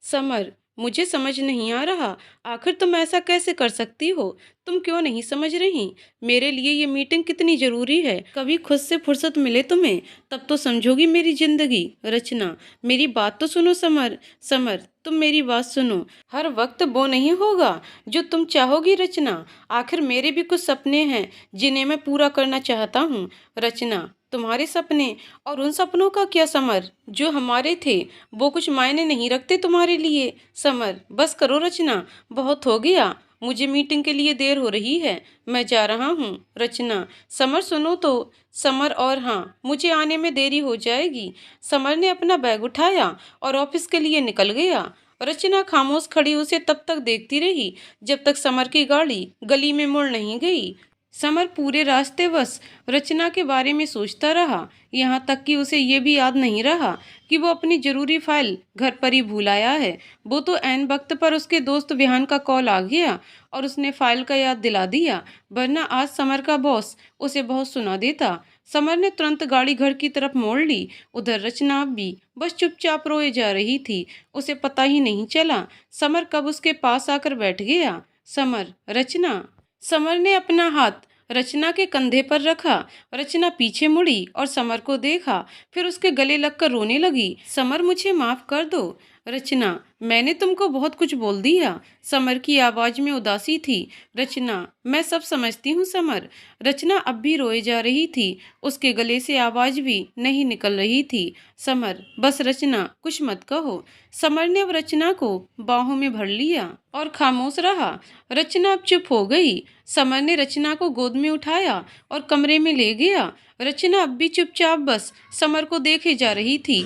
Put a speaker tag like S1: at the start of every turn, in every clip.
S1: Summer, मुझे समझ नहीं आ रहा, आखिर तुम ऐसा कैसे कर सकती हो? तुम क्यों नहीं समझ रही? मेरे लिए ये मीटिंग कितनी ज़रूरी है। कभी खुद से फुर्सत मिले तुम्हें, तब तो समझोगी मेरी ज़िंदगी। रचना, मेरी बात तो सुनो समर। समर, तुम मेरी बात सुनो। हर वक्त वो नहीं होगा जो तुम चाहोगी रचना। आखिर मेरे भी कुछ सपने हैं जिन्हें मैं पूरा करना चाहता हूँ। रचना, तुम्हारे सपने और उन सपनों का क्या समर, जो हमारे थे वो कुछ मायने नहीं रखते तुम्हारे लिए। समर, बस करो रचना, बहुत हो गया। मुझे मीटिंग के लिए देर हो रही है, मैं जा रहा हूँ। रचना, समर सुनो तो। समर, और हाँ, मुझे आने में देरी हो जाएगी। समर ने अपना बैग उठाया और ऑफिस के लिए निकल गया। रचना खामोश खड़ी उसे तब तक देखती रही जब तक समर की गाड़ी गली में मुड़ नहीं गई। समर पूरे रास्ते बस रचना के बारे में सोचता रहा, यहाँ तक कि उसे ये भी याद नहीं रहा कि वो अपनी जरूरी फाइल घर पर ही भूल आया है। वो तो ऐन वक्त पर उसके दोस्त विहान का कॉल आ गया और उसने फाइल का याद दिला दिया, वरना आज समर का बॉस उसे बहुत सुना देता। समर ने तुरंत गाड़ी घर की तरफ मोड़ ली। उधर रचना भी बस चुपचाप रोए जा रही थी। उसे पता ही नहीं चला समर कब उसके पास आकर बैठ गया। समर, रचना। समर ने अपना हाथ रचना के कंधे पर रखा। रचना पीछे मुड़ी और समर को देखा, फिर उसके गले लगकर रोने लगी। समर, मुझे माफ कर दो। रचना, मैंने तुमको बहुत कुछ बोल दिया। समर की आवाज में उदासी थी। रचना, मैं सब समझती हूँ समर। रचना अब भी रोए जा रही थी, उसके गले से आवाज भी नहीं निकल रही थी। समर, बस रचना, कुछ मत कहो। समर ने अब रचना को बाहों में भर लिया और खामोश रहा। रचना अब चुप हो गई। समर ने रचना को गोद में उठाया और कमरे में ले गया। रचना अब भी चुपचाप बस समर को देखे जा रही थी।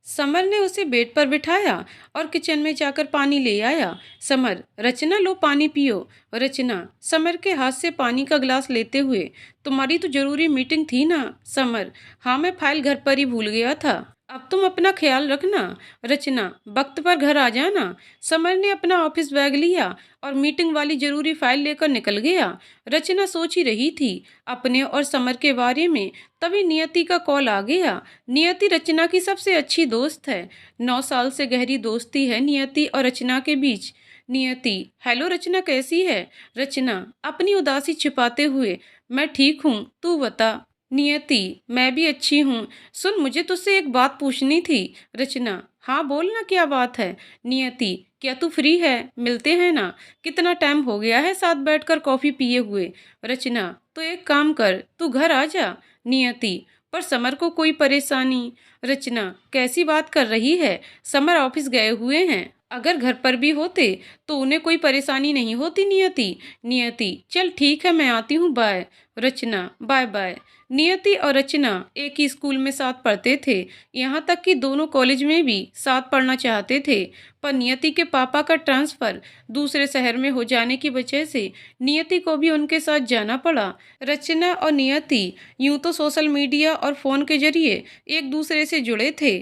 S1: समर ने उसे बेड पर बिठाया और किचन में जाकर पानी ले आया। समर, रचना लो पानी पियो। रचना, समर के हाथ से पानी का गिलास लेते हुए, तुम्हारी तो जरूरी मीटिंग थी ना। समर, हाँ, मैं फाइल घर पर ही भूल गया था। अब तुम अपना ख्याल रखना। रचना, वक्त पर घर आ जाना। समर ने अपना ऑफिस बैग लिया और मीटिंग वाली जरूरी फाइल लेकर निकल गया। रचना सोच ही रही थी अपने और समर के बारे में, तभी नियति का कॉल आ गया। नियति रचना की सबसे अच्छी दोस्त है। 9 साल से गहरी दोस्ती है नियति और रचना के बीच। नियति, हेलो रचना, कैसी है? रचना, अपनी उदासी छिपाते हुए, मैं ठीक हूँ, तू बता। नियति, मैं भी अच्छी हूँ। सुन, मुझे तुझसे एक बात पूछनी थी। रचना, हाँ बोलना, क्या बात है? नियति, क्या तू फ्री है? मिलते हैं ना, कितना टाइम हो गया है साथ बैठकर कॉफी पिए हुए। रचना, तो एक काम कर, तू घर आ जा। नियति, पर समर को कोई परेशानी? रचना, कैसी बात कर रही है? समर ऑफिस गए हुए हैं, अगर घर पर भी होते तो उन्हें कोई परेशानी नहीं होती। नियति, नियति, चल ठीक है, मैं आती हूँ, बाय। रचना, बाय बाय। नियति और रचना एक ही स्कूल में साथ पढ़ते थे, यहाँ तक कि दोनों कॉलेज में भी साथ पढ़ना चाहते थे, पर नियति के पापा का ट्रांसफ़र दूसरे शहर में हो जाने की वजह से नियति को भी उनके साथ जाना पड़ा। रचना और नियति यूं तो सोशल मीडिया और फ़ोन के जरिए एक दूसरे से जुड़े थे,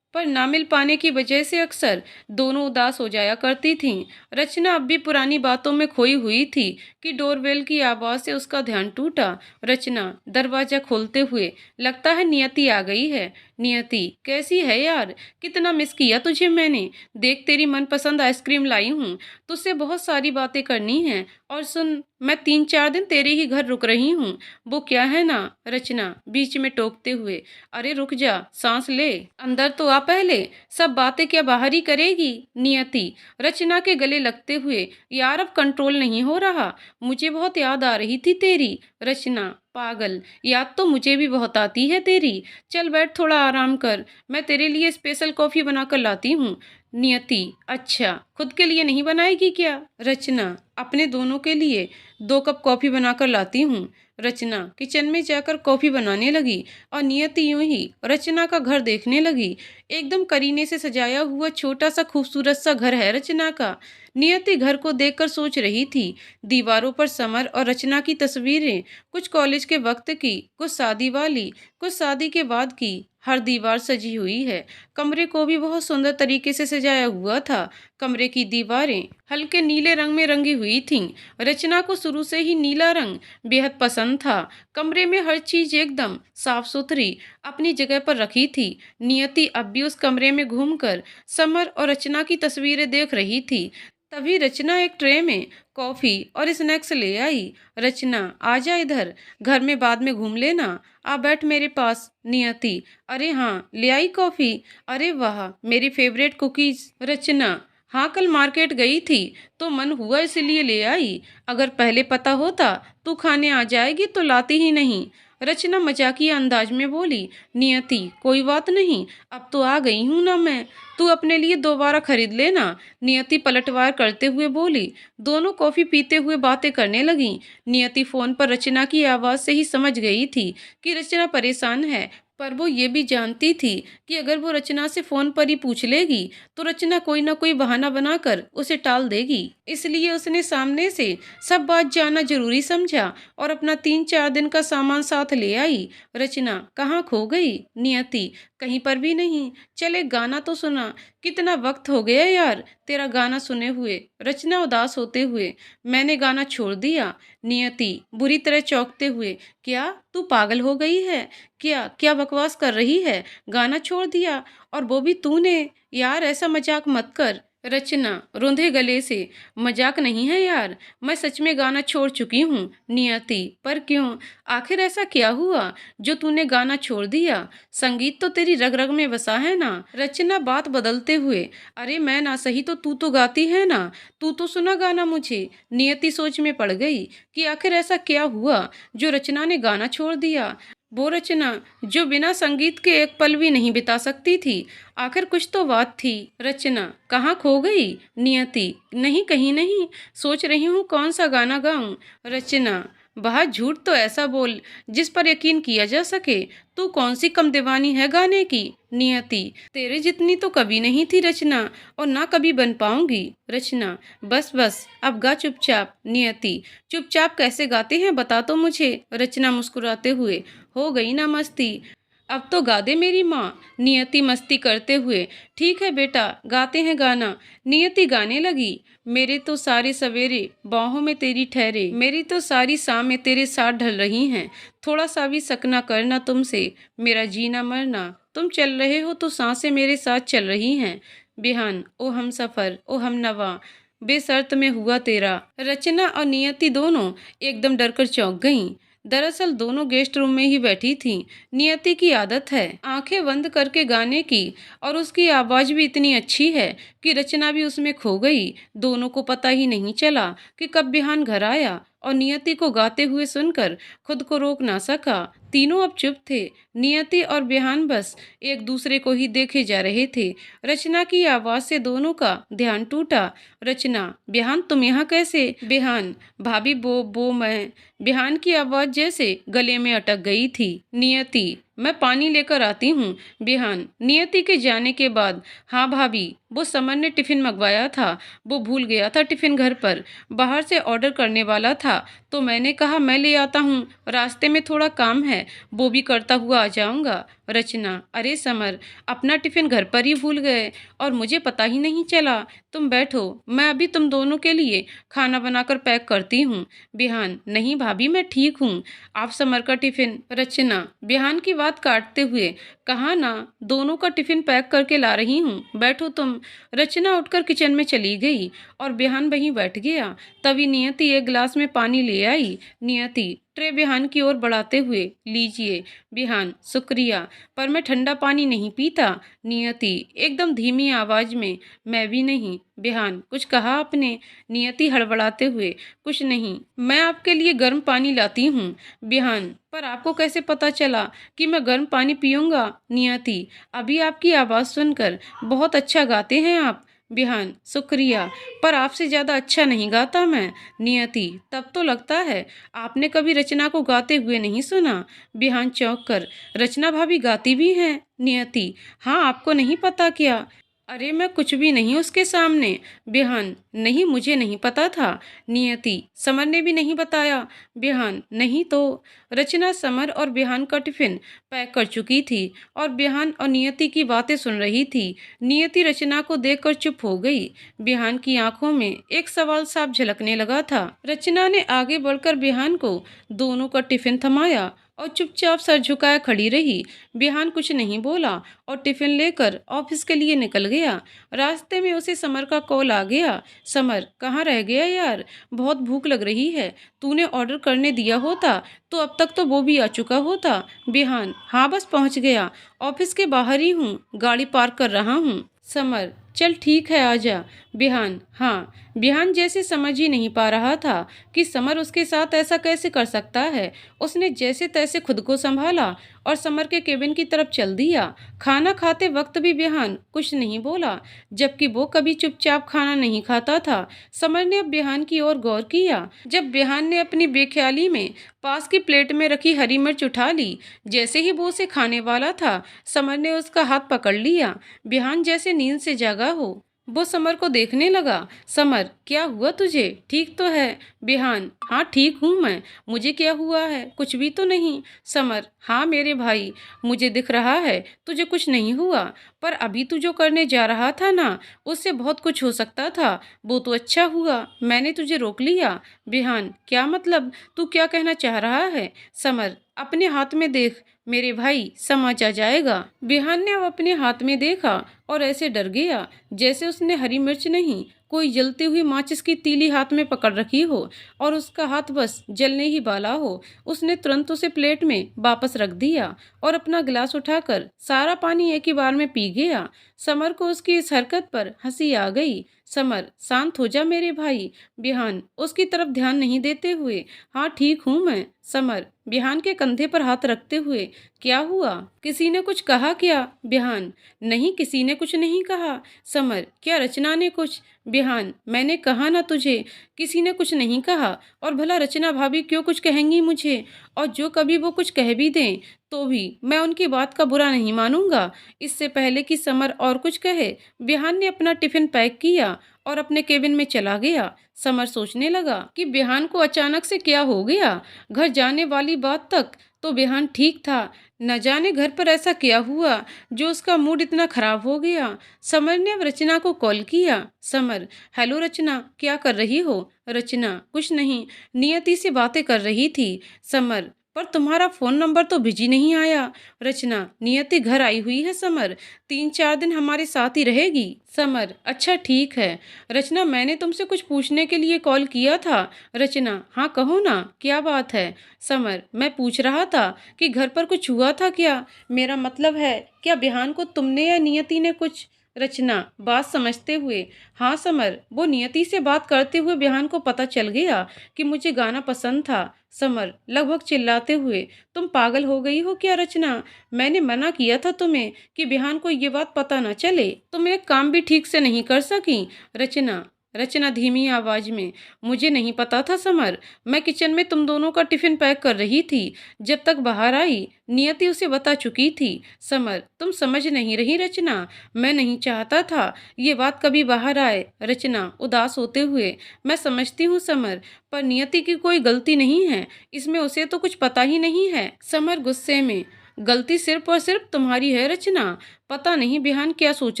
S1: पर ना मिल पाने की वजह से अक्सर दोनों उदास हो जाया करती थीं। रचना अब भी पुरानी बातों में खोई हुई थी कि डोरबेल की आवाज़ से उसका ध्यान टूटा। रचना दरवाज़ा खोलते हुए, लगता है नियति आ गई है। नियति, कैसी है यार, कितना मिस किया तुझे मैंने। देख, तेरी मनपसंद आइसक्रीम लाई हूँ, तुझसे बहुत सारी बातें करनी हैं। और सुन, मैं 3-4 दिन तेरे ही घर रुक रही हूँ। वो क्या है ना। रचना बीच में टोकते हुए, अरे रुक जा, सांस ले, अंदर तो आ पहले, सब बातें क्या बाहर ही करेगी। नियति रचना के गले लगते हुए, यार अब कंट्रोल नहीं हो रहा, मुझे बहुत याद आ रही थी तेरी। रचना, पागल, याद तो मुझे भी बहुत आती है तेरी। चल बैठ, थोड़ा आराम कर, मैं तेरे लिए स्पेशल कॉफ़ी बनाकर लाती हूँ। नियति, अच्छा, खुद के लिए नहीं बनाएगी क्या? रचना, अपने दोनों के लिए 2 कप कॉफ़ी बनाकर लाती हूँ। रचना किचन में जाकर कॉफ़ी बनाने लगी और नियति यूं ही रचना का घर देखने लगी। एकदम करीने से सजाया हुआ छोटा सा खूबसूरत सा घर है रचना का। नियति घर को देखकर सोच रही थी। दीवारों पर समर और रचना की तस्वीरें, कुछ कॉलेज के वक्त की, कुछ शादी वाली, कुछ शादी के बाद की। हर दीवार सजी हुई है। कमरे को भी बहुत सुंदर तरीके से सजाया हुआ था। कमरे की दीवारें हल्के नीले रंग में रंगी हुई थीं। रचना को शुरू से ही नीला रंग बेहद पसंद था। कमरे में हर चीज एकदम साफ सुथरी अपनी जगह पर रखी थी। नियति अब भी उस कमरे में घूमकर समर और रचना की तस्वीरें देख रही थी। तभी रचना एक ट्रे में कॉफी और स्नैक्स ले आई। रचना, आजा इधर, घर में बाद में घूम लेना, आ बैठ मेरे पास। नियति, अरे हाँ, ले आई कॉफी। अरे वाह, मेरी फेवरेट कुकीज। रचना, हाँ, कल मार्केट गई थी तो मन हुआ इसलिए ले आई। अगर पहले पता होता तू खाने आ जाएगी तो लाती ही नहीं। रचना मजाकिया अंदाज में बोली। नियति, कोई बात नहीं, अब तो आ गई हूं ना मैं, तू अपने लिए दोबारा खरीद लेना। नियति पलटवार करते हुए बोली। दोनों कॉफी पीते हुए बातें करने लगीं। नियति फोन पर रचना की आवाज से ही समझ गई थी कि रचना परेशान है, पर वो ये भी जानती थी कि अगर वो रचना से फोन पर ही पूछ लेगी तो रचना कोई ना कोई बहाना बनाकर उसे टाल देगी। इसलिए उसने सामने से सब बात जानना जरूरी समझा और अपना 3-4 दिन का सामान साथ ले आई। रचना, कहाँ खो गई? नियति, कहीं पर भी नहीं, चले गाना तो सुना, कितना वक्त हो गया यार तेरा गाना सुने हुए। रचना उदास होते हुए, मैंने गाना छोड़ दिया। नियति बुरी तरह चौंकते हुए, क्या तू पागल हो गई है? क्या क्या बकवास कर रही है? गाना छोड़ दिया और वो भी तूने? यार ऐसा मजाक मत कर। रचना रुंधे गले से, मजाक नहीं है यार, मैं सच में गाना छोड़ चुकी हूँ। नियति, पर क्यों? आखिर ऐसा क्या हुआ जो तूने गाना छोड़ दिया? संगीत तो तेरी रग रग में बसा है ना। रचना बात बदलते हुए, अरे मैं ना सही तो तू तो गाती है ना, तू तो सुना गाना मुझे। नियति सोच में पड़ गई कि आखिर ऐसा क्या हुआ जो रचना ने गाना छोड़ दिया। वो रचना जो बिना संगीत के एक पल भी नहीं बिता सकती थी। आखिर कुछ तो बात थी। रचना, कहाँ खो गई? नियति, नहीं कहीं नहीं, सोच रही हूँ कौन सा गाना गाऊं। रचना, बाहर झूठ तो ऐसा बोल जिस पर यकीन किया जा सके। तू कौन सी कम दीवानी है गाने की? नियति, तेरे जितनी तो कभी नहीं थी रचना, और ना कभी बन पाऊंगी। रचना, बस बस अब गा चुपचाप। नियति, चुपचाप कैसे गाते हैं बता तो मुझे। रचना मुस्कुराते हुए, हो गई ना मस्ती, अब तो गा दे मेरी माँ। नियति मस्ती करते हुए, ठीक है बेटा, गाते हैं गाना। नियति गाने लगी। मेरे तो सारे सवेरे बाहों में तेरी ठहरे, मेरी तो सारी शामें तेरे साथ ढल रही हैं। थोड़ा सा भी शक ना करना तुमसे, मेरा जीना मरना, तुम चल रहे हो तो सांसें मेरे साथ चल रही हैं। बिहान, ओ हम सफर, ओ हम नवा, बेशर्त में हुआ तेरा। रचना और नियति दोनों एकदम डरकर चौंक गईं। दरअसल दोनों गेस्ट रूम में ही बैठी थीं। नियति की आदत है आंखें बंद करके गाने की, और उसकी आवाज भी इतनी अच्छी है कि रचना भी उसमें खो गई। दोनों को पता ही नहीं चला कि कब बिहान घर आया और नियति को गाते हुए सुनकर खुद को रोक ना सका। तीनों अब चुप थे। नियति और बिहान बस एक दूसरे को ही देखे जा रहे थे। रचना की आवाज से दोनों का ध्यान टूटा। रचना, बिहान तुम यहाँ कैसे? बिहान, भाभी वो मैं। बिहान की आवाज जैसे गले में अटक गई थी। नियति, मैं पानी लेकर आती हूँ। बिहान, नियति के जाने के बाद, हाँ भाभी, वो समर ने टिफिन मंगवाया था, वो भूल गया था टिफिन घर पर, बाहर से ऑर्डर करने वाला था तो मैंने कहा मैं ले आता हूँ, रास्ते में थोड़ा काम है, वो भी करता हुआ आ जाऊँगा। रचना, अरे समर, अपना टिफिन घर पर ही भूल गए और मुझे पता ही नहीं चला। तुम बैठो, मैं अभी तुम दोनों के लिए खाना बनाकर पैक करती हूँ। बिहान, नहीं भाभी, मैं ठीक हूँ, आप समर का टिफिन। रचना बिहान की बात काटते हुए, कहा ना, दोनों का टिफिन पैक करके ला रही हूँ, बैठो तुम। रचना उठकर किचन में चली गई और बिहान वहीं बैठ गया। तभी नियति एक गिलास में पानी ले आई। नियति ट्रे बिहान की ओर बढ़ाते हुए, लीजिए। बिहान, शुक्रिया, पर मैं ठंडा पानी नहीं पीता। नियति एकदम धीमी आवाज में, मैं भी नहीं। बिहान, कुछ कहा आपने? नियति हड़बड़ाते हुए, कुछ नहीं, मैं आपके लिए गर्म पानी लाती हूँ। बिहान, पर आपको कैसे पता चला कि मैं गर्म पानी पीऊँगा? नियति, अभी आपकी आवाज़ सुनकर, बहुत अच्छा गाते हैं आप। बिहान, शुक्रिया, पर आपसे ज़्यादा अच्छा नहीं गाता मैं। नियति, तब तो लगता है आपने कभी रचना को गाते हुए नहीं सुना। बिहान चौंक कर, रचना भाभी गाती भी हैं? नियति, हाँ, आपको नहीं पता क्या? अरे मैं कुछ भी नहीं उसके सामने। बिहान, नहीं मुझे नहीं पता था। नियति, समर ने भी नहीं बताया। बिहान, नहीं तो। रचना समर और बिहान का टिफिन पैक कर चुकी थी और बिहान और नियति की बातें सुन रही थी। नियति रचना को देखकर चुप हो गई। बिहान की आंखों में एक सवाल साफ झलकने लगा था। रचना ने आगे बढ़कर बिहान को दोनों का टिफिन थमाया और चुपचाप सर झुकाए खड़ी रही। बिहान कुछ नहीं बोला और टिफिन लेकर ऑफिस के लिए निकल गया। रास्ते में उसे समर का कॉल आ गया। समर, कहाँ रह गया यार? बहुत भूख लग रही है। तूने ऑर्डर करने दिया होता तो अब तक तो वो भी आ चुका होता। बिहान, हाँ बस पहुंच गया। ऑफिस के बाहर ही हूँ, गाड़ी पार्क कर रहा हूँ। समर, चल ठीक है आजा। बिहान, हाँ। बिहान जैसे समझ ही नहीं पा रहा था कि समर उसके साथ ऐसा कैसे कर सकता है। उसने जैसे तैसे खुद को संभाला और समर के केबिन की तरफ चल दिया। खाना खाते वक्त भी बिहान कुछ नहीं बोला, जबकि वो कभी चुपचाप खाना नहीं खाता था। समर ने अब बिहान की ओर गौर किया। जब बिहान ने अपनी बेख्याली में पास की प्लेट में रखी हरी मिर्च उठा ली, जैसे ही वो उसे खाने वाला था, समर ने उसका हाथ पकड़ लिया। बिहान जैसे नींद से जागा हो, वो समर को देखने लगा। समर, क्या हुआ तुझे? ठीक तो है? बिहान, हाँ ठीक हूँ मैं। मुझे क्या हुआ है? कुछ भी तो नहीं। समर, हाँ मेरे भाई, मुझे दिख रहा है तुझे कुछ नहीं हुआ, पर अभी तू जो करने जा रहा था ना, उससे बहुत कुछ हो सकता था। वो तो अच्छा हुआ मैंने तुझे रोक लिया। बिहान, क्या मतलब? तू क्या कहना चाह रहा है? समर, अपने हाथ में देख मेरे भाई, समझ आ जाएगा। बिहान ने अब अपने हाथ में देखा और ऐसे डर गया जैसे उसने हरी मिर्च नहीं, कोई जलती हुई माचिस की तीली हाथ में पकड़ रखी हो और उसका हाथ बस जलने ही वाला हो। उसने तुरंत उसे प्लेट में वापस रख दिया और अपना गिलास उठाकर सारा पानी एक ही बार में पी गया। समर को उसकी इस हरकत पर हंसी आ गई। समर, शांत हो जा मेरे भाई। बिहान उसकी तरफ ध्यान नहीं देते हुए, हाँ ठीक हूँ मैं। समर, बिहान के कंधे पर हाथ रखते हुए, क्या हुआ? किसी ने कुछ कहा क्या? बिहान, नहीं किसी ने कुछ नहीं कहा। समर, क्या रचना ने कुछ? बिहान, मैंने कहा ना तुझे, किसी ने कुछ नहीं कहा। और भला रचना भाभी क्यों कुछ कहेंगी मुझे? और जो कभी वो कुछ कह भी दें तो भी मैं उनकी बात का बुरा नहीं मानूंगा। इससे पहले कि समर और कुछ कहे, बिहान ने अपना टिफिन पैक किया और अपने केबिन में चला गया। समर सोचने लगा कि बिहान को अचानक से क्या हो गया। घर जाने वाली बात तक तो बिहान ठीक था, न जाने घर पर ऐसा क्या हुआ जो उसका मूड इतना खराब हो गया। समर ने अब रचना को कॉल किया। समर, हेलो रचना, क्या कर रही हो? रचना, कुछ नहीं, नियति से बातें कर रही थी। समर, पर तुम्हारा फ़ोन नंबर तो बिजी नहीं आया। रचना, नियति घर आई हुई है समर, 3-4 दिन हमारे साथ ही रहेगी। समर, अच्छा ठीक है। रचना, मैंने तुमसे कुछ पूछने के लिए कॉल किया था। रचना, हाँ कहो ना, क्या बात है? समर, मैं पूछ रहा था कि घर पर कुछ हुआ था क्या? मेरा मतलब है, क्या बिहान को तुमने या नियति ने कुछ? रचना, बात समझते हुए, हाँ समर, वो नियति से बात करते हुए बिहान को पता चल गया कि मुझे गाना पसंद था। समर, लगभग चिल्लाते हुए, तुम पागल हो गई हो क्या रचना? मैंने मना किया था तुम्हें कि बिहान को ये बात पता न चले। तुम एक काम भी ठीक से नहीं कर सकी। रचना, रचना धीमी आवाज में, मुझे नहीं पता था समर, मैं किचन में तुम दोनों का टिफिन पैक कर रही थी। जब तक बाहर आई, नियति उसे बता चुकी थी। समर, तुम समझ नहीं रही रचना, मैं नहीं चाहता था ये बात कभी बाहर आए। रचना उदास होते हुए, मैं समझती हूँ समर, पर नियति की कोई गलती नहीं है, इसमें उसे तो कुछ पता ही नहीं है। समर गुस्से में, गलती सिर्फ और सिर्फ तुम्हारी है रचना। पता नहीं बिहान क्या सोच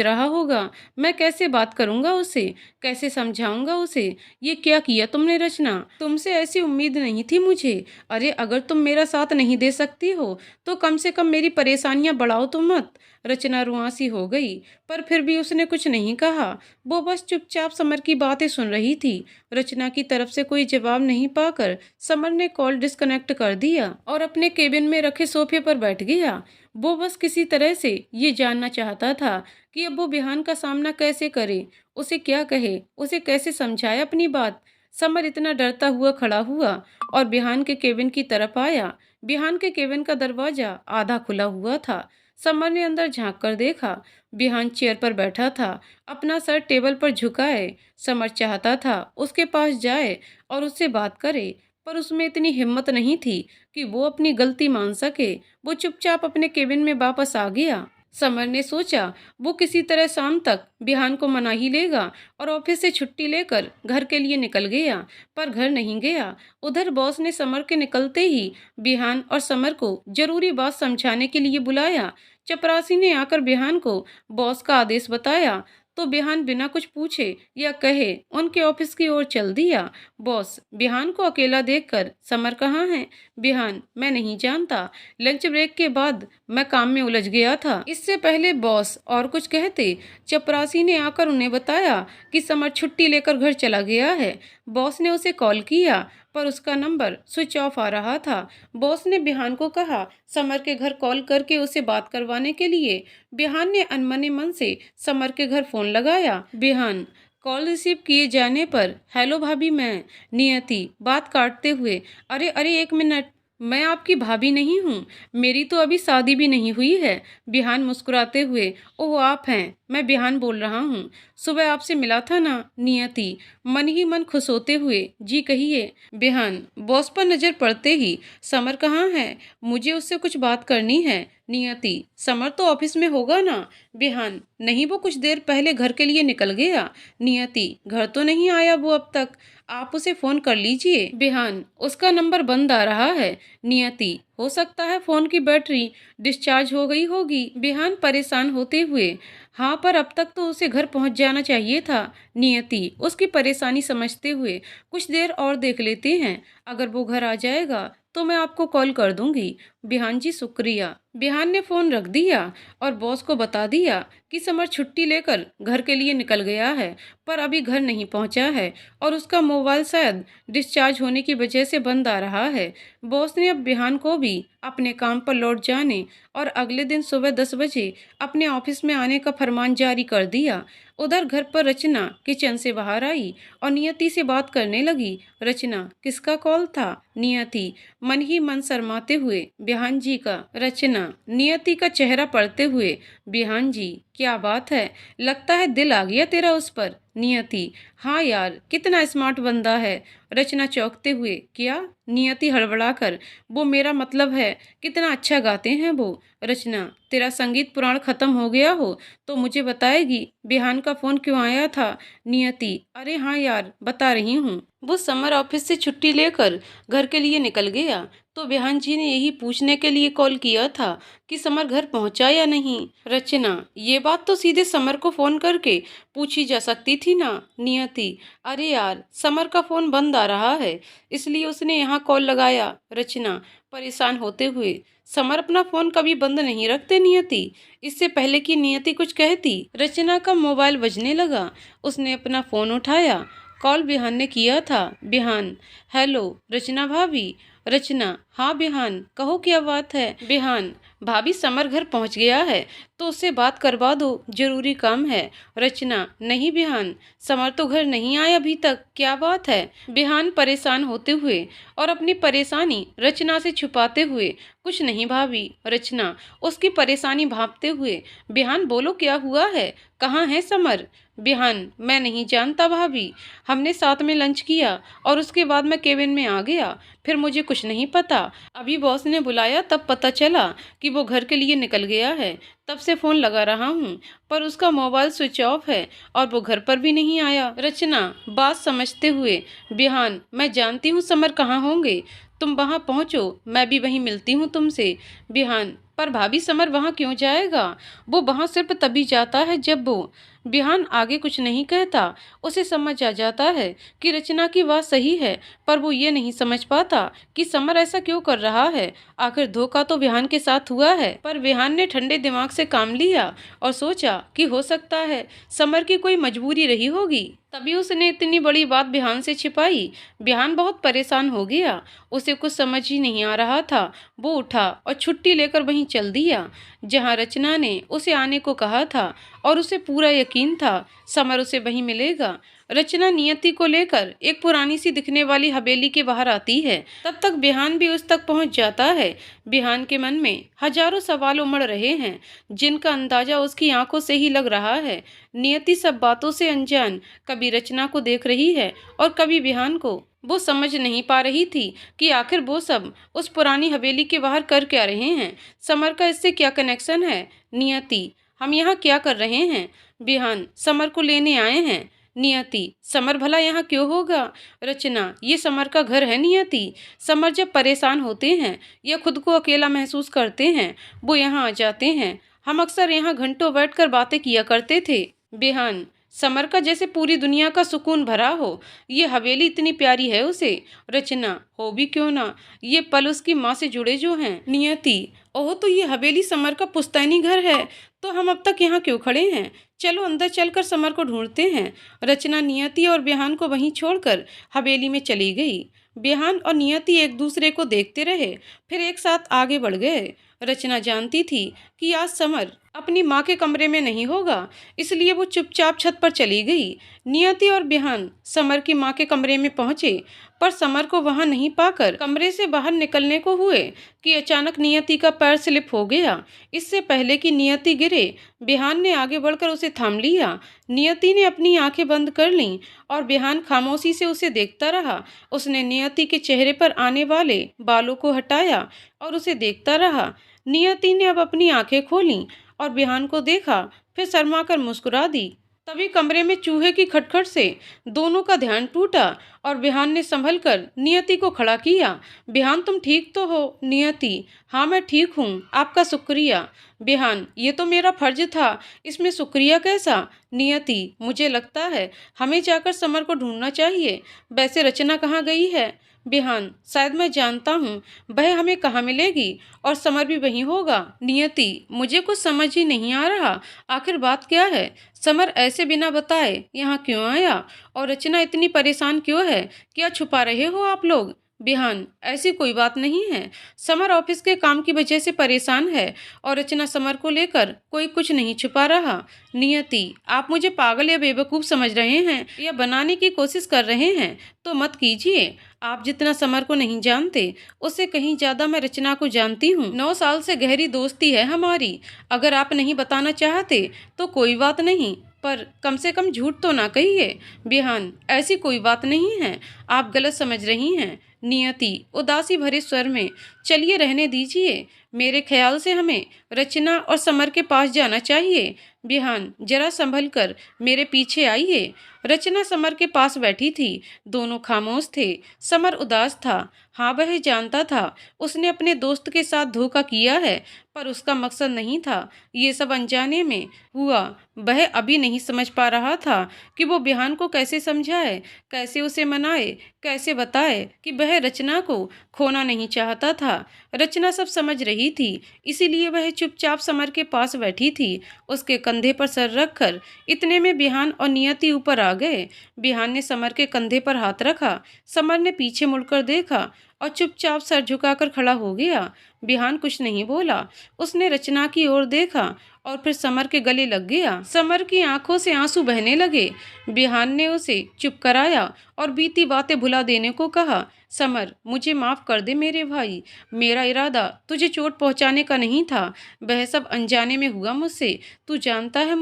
S1: रहा होगा। मैं कैसे बात करूंगा उसे, कैसे समझाऊंगा उसे? ये क्या किया तुमने रचना? तुमसे ऐसी उम्मीद नहीं थी मुझे। अरे अगर तुम मेरा साथ नहीं दे सकती हो तो कम से कम मेरी परेशानियां बढ़ाओ तो मत। रचना रुआंसी हो गई, पर फिर भी उसने कुछ नहीं कहा। वो बस चुपचाप समर की बातें सुन रही थी। रचना की तरफ से कोई जवाब नहीं पाकर समर ने कॉल डिस्कनेक्ट कर दिया और अपने केबिन में रखे सोफे पर बैठ गया। वो बस किसी तरह से ये जानना चाहता था कि अब वो बिहान का सामना कैसे करे, उसे क्या कहे, उसे कैसे समझाए अपनी बात। समर इतना डरता हुआ खड़ा हुआ और बिहान के केबिन की तरफ आया। बिहान के केबिन का दरवाजा आधा खुला हुआ था। समर ने अंदर झांक कर देखा। बिहान चेयर पर बैठा था, अपना सर टेबल पर झुकाए। समर चाहता था उसके पास जाए और उससे बात करे, पर उसमें इतनी हिम्मत नहीं थी कि वो अपनी गलती मान सके। वो चुपचाप अपने केबिन में वापस आ गया। समर ने सोचा वो किसी तरह शाम तक बिहान को मना ही लेगा और ऑफिस से छुट्टी लेकर घर के लिए निकल गया, पर घर नहीं गया। उधर बॉस ने समर के निकलते ही बिहान और समर को जरूरी बात समझाने के लिए बुलाया। चपरासी ने आकर बिहान को बॉस का आदेश बताया तो बिहान बिना कुछ पूछे या कहे उनके ऑफिस की ओर चल दिया। बॉस बिहान को अकेला देखकर, समर कहाँ है? बिहान, मैं नहीं जानता, लंच ब्रेक के बाद मैं काम में उलझ गया था। इससे पहले बॉस और कुछ कहते, चपरासी ने आकर उन्हें बताया कि समर छुट्टी लेकर घर चला गया है। बॉस ने उसे कॉल किया पर उसका नंबर स्विच ऑफ आ रहा था। बॉस ने बिहान को कहा समर के घर कॉल करके उसे बात करवाने के लिए। बिहान ने अनमने मन से समर के घर फोन लगाया। बिहान कॉल रिसीव किए जाने पर, हेलो भाभी, मैं नियति बात काटते हुए, अरे अरे एक मिनट, मैं आपकी भाभी नहीं हूँ, मेरी तो अभी शादी भी नहीं हुई है। बिहान मुस्कुराते हुए, ओह आप हैं, मैं बिहान बोल रहा हूँ, सुबह आपसे मिला था ना? नियति मन ही मन खुश होते हुए, जी कहिए। बिहान बॉस पर नजर पड़ते ही, समर कहाँ है? मुझे उससे कुछ बात करनी है। नियति समर तो ऑफिस में होगा ना? बिहान नहीं, वो कुछ देर पहले घर के लिए निकल गया। नियति घर तो नहीं आया वो अब तक, आप उसे फोन कर लीजिए। बिहान उसका नंबर बंद आ रहा है। नियति हो सकता है फोन की बैटरी डिस्चार्ज हो गई होगी। बिहान परेशान होते हुए, हाँ पर अब तक तो उसे घर पहुंच जाना चाहिए था। नियति उसकी परेशानी समझते हुए, कुछ देर और देख लेते हैं, अगर वो घर आ जाएगा तो मैं आपको कॉल कर दूंगी। बिहान जी शुक्रिया। बिहान ने फोन रख दिया और बॉस को बता दिया कि समर छुट्टी लेकर घर के लिए निकल गया है पर अभी घर नहीं पहुंचा है और उसका मोबाइल शायद डिस्चार्ज होने की वजह से बंद आ रहा है। बॉस ने अब बिहान को भी अपने काम पर लौट जाने और अगले दिन सुबह 10 बजे अपने ऑफिस में आने का फरमान जारी कर दिया। उधर घर पर रचना किचन से बाहर आई और नियति से बात करने लगी। रचना किसका कॉल था? नियति मन ही मन शर्माते हुए, बिहान जी का। रचना नियति का चेहरा पढ़ते हुए, बिहान जी क्या बात है, लगता है दिल आ गया तेरा उस पर। नियति हाँ यार, कितना स्मार्ट बंदा है। रचना चौंकते हुए, क्या? नियति हड़बड़ाकर, वो मेरा मतलब है कितना अच्छा गाते हैं वो। रचना तेरा संगीत पुराण खत्म हो गया हो तो मुझे बताएगी बिहान का फोन क्यों आया था? नियति अरे हाँ यार, बता रही हूँ, वो समर ऑफिस से छुट्टी लेकर घर के लिए निकल गया तो बिहान जी ने यही पूछने के लिए कॉल किया था कि समर घर पहुंचा या नहीं। रचना ये बात तो सीधे समर को फोन करके पूछी जा सकती थी ना। नियति अरे यार, समर का फोन बंद आ रहा है इसलिए उसने यहाँ कॉल लगाया। रचना परेशान होते हुए, समर अपना फोन कभी बंद नहीं रखते नियति। इससे पहले कि नियति कुछ कहती, रचना का मोबाइल बजने लगा। उसने अपना फोन उठाया, कॉल बिहान ने किया था। बिहान हेलो रचना भाभी। रचना हाँ बिहान, कहो क्या बात है? बिहान भाभी समर घर पहुंच गया है तो उससे बात करवा दो, जरूरी काम है। रचना नहीं बिहान, समर तो घर नहीं आया अभी तक, क्या बात है? बिहान परेशान होते हुए और अपनी परेशानी रचना से छुपाते हुए, कुछ नहीं भाभी। रचना उसकी परेशानी भांपते हुए, बिहान बोलो क्या हुआ है, कहाँ है समर? बिहान मैं नहीं जानता भाभी, हमने साथ में लंच किया और उसके बाद मैं केबिन में आ गया, फिर मुझे कुछ नहीं पता, अभी बॉस ने बुलाया तब पता चला कि वो घर के लिए निकल गया है, तब से फोन लगा रहा हूँ पर उसका मोबाइल स्विच ऑफ है और वो घर पर भी नहीं आया। रचना बात समझते हुए, बिहान मैं जानती हूँ समर कहाँ होंगे, तुम वहाँ पहुँचो, मैं भी वहीं मिलती हूँ तुमसे। बिहान पर भाभी समर वहाँ क्यों जाएगा, वो वहाँ सिर्फ तभी जाता है जब वो। बिहान आगे कुछ नहीं कहता, उसे समझ आ जाता है कि रचना की बात सही है पर वो ये नहीं समझ पाता कि समर ऐसा क्यों कर रहा है। आखिर धोखा तो बिहान के साथ हुआ है पर बिहान ने ठंडे दिमाग से काम लिया और सोचा कि हो सकता है समर की कोई मजबूरी रही होगी, तभी उसने इतनी बड़ी बात बिहान से छिपाई। बिहान बहुत परेशान हो गया, उसे कुछ समझ ही नहीं आ रहा था। वो उठा और छुट्टी लेकर वहीं चल दिया जहां रचना ने उसे आने को कहा था और उसे पूरा यकीन था समर उसे वहीं मिलेगा। रचना नियति को लेकर एक पुरानी सी दिखने वाली हवेली के बाहर आती है, तब तक बिहान भी उस तक पहुंच जाता है। बिहान के मन में हजारों सवाल उमड़ रहे हैं जिनका अंदाजा उसकी आंखों से ही लग रहा है। नियति सब बातों से अनजान, कभी रचना को देख रही है और कभी बिहान को। वो समझ नहीं पा रही थी कि आखिर वो सब उस पुरानी हवेली के बाहर कर क्या रहे हैं। समर का इससे क्या कनेक्शन है? नियति, हम यहाँ क्या कर रहे हैं? बिहान, समर को लेने आए हैं। नियति, समर भला यहाँ क्यों होगा? रचना, ये समर का घर है नियति। समर जब परेशान होते हैं या खुद को अकेला महसूस करते हैं, वो यहाँ आ जाते हैं। हम अक्सर यहाँ घंटों बैठकर बातें किया करते थे। बिहान, समर का जैसे पूरी दुनिया का सुकून भरा हो। ये हवेली इतनी प्यारी है उसे। रचना, हो भी क्यों ना, ये पल उसकी माँ से जुड़े जो हैं। नियति, ओह, तो ये हवेली समर का पुश्तैनी घर है। तो हम अब तक यहाँ क्यों खड़े हैं? चलो अंदर चलकर समर को ढूंढते हैं। रचना नियति और बिहान को वहीं छोड़कर हवेली में चली गई। बिहान और नियति एक दूसरे को देखते रहे, फिर एक साथ आगे बढ़ गए। रचना जानती थी कि आज समर अपनी माँ के कमरे में नहीं होगा, इसलिए वो चुपचाप छत पर चली गई। नियति और बिहान समर की माँ के कमरे में पहुंचे, पर समर को वहां नहीं पाकर कमरे से बाहर निकलने को हुए कि अचानक नियति का पैर स्लिप हो गया। इससे पहले कि नियति गिरे, बिहान ने आगे बढ़कर उसे थाम लिया। नियति ने अपनी आंखें बंद कर लीं और बिहान खामोशी से उसे देखता रहा। उसने नियति के चेहरे पर आने वाले बालों को हटाया और उसे देखता रहा। नियति ने अब अपनी आंखें खोलीं और बिहान को देखा, फिर शर्माकर मुस्कुरा दी। तभी कमरे में चूहे की खटखट से दोनों का ध्यान टूटा और बिहान ने संभल कर नियति को खड़ा किया। बिहान, तुम ठीक तो हो? नियति, हाँ मैं ठीक हूँ, आपका शुक्रिया। बिहान, ये तो मेरा फर्ज था, इसमें शुक्रिया कैसा? नियति, मुझे लगता है हमें जाकर समर को ढूंढना चाहिए। वैसे रचना कहाँ गई है? बिहान, शायद मैं जानता हूँ, वह हमें कहाँ मिलेगी और समर भी वहीं होगा। नियति, मुझे कुछ समझ ही नहीं आ रहा, आखिर बात क्या है? समर ऐसे बिना बताए यहाँ क्यों आया और रचना इतनी परेशान क्यों है? क्या छुपा रहे हो आप लोग? बिहान, ऐसी कोई बात नहीं है। समर ऑफिस के काम की वजह से परेशान है और रचना समर को लेकर कोई कुछ नहीं छुपा रहा। नियति, आप मुझे पागल या बेवकूफ़ समझ रहे हैं या बनाने की कोशिश कर रहे हैं तो मत कीजिए। आप जितना समर को नहीं जानते, उससे कहीं ज़्यादा मैं रचना को जानती हूँ। 9 साल से गहरी दोस्ती है हमारी। अगर आप नहीं बताना चाहते तो कोई बात नहीं, पर कम से कम झूठ तो ना कहिए। बिहान, ऐसी कोई बात नहीं है, आप गलत समझ रही हैं। नियति उदासी भरे स्वर में, चलिए रहने दीजिए, मेरे ख्याल से हमें रचना और समर के पास जाना चाहिए। बिहान, जरा संभल कर मेरे पीछे आइए। रचना समर के पास बैठी थी, दोनों खामोश थे। समर उदास था। हाँ, वह जानता था उसने अपने दोस्त के साथ धोखा किया है, पर उसका मकसद नहीं था ये सब अनजाने में हुआ। वह अभी नहीं समझ पा रहा था कि वो बिहान को कैसे समझाए, कैसे उसे मनाए, कैसे बताए कि वह रचना को खोना नहीं चाहता था। रचना सब समझ रही थी, इसीलिए वह चुपचाप समर के पास बैठी थी, उसके कंधे पर सर रखकर। इतने में बिहान और नियति ऊपर आ गए। बिहान ने समर के कंधे पर हाथ रखा। समर ने पीछे मुड़कर देखा और चुपचाप सर झुकाकर खड़ा हो गया। बिहान कुछ नहीं बोला, उसने रचना की ओर देखा और फिर समर के गले लग गया। समर की आंखों से आंसू बहने लगे। बिहान ने उसे चुप कराया और बीती बातें भुला देने को कहा। समर, मुझे माफ़ कर दे मेरे भाई, मेरा इरादा तुझे चोट पहुंचाने का नहीं था, वह सब अनजाने में हुआ मुझसे। तू जानता है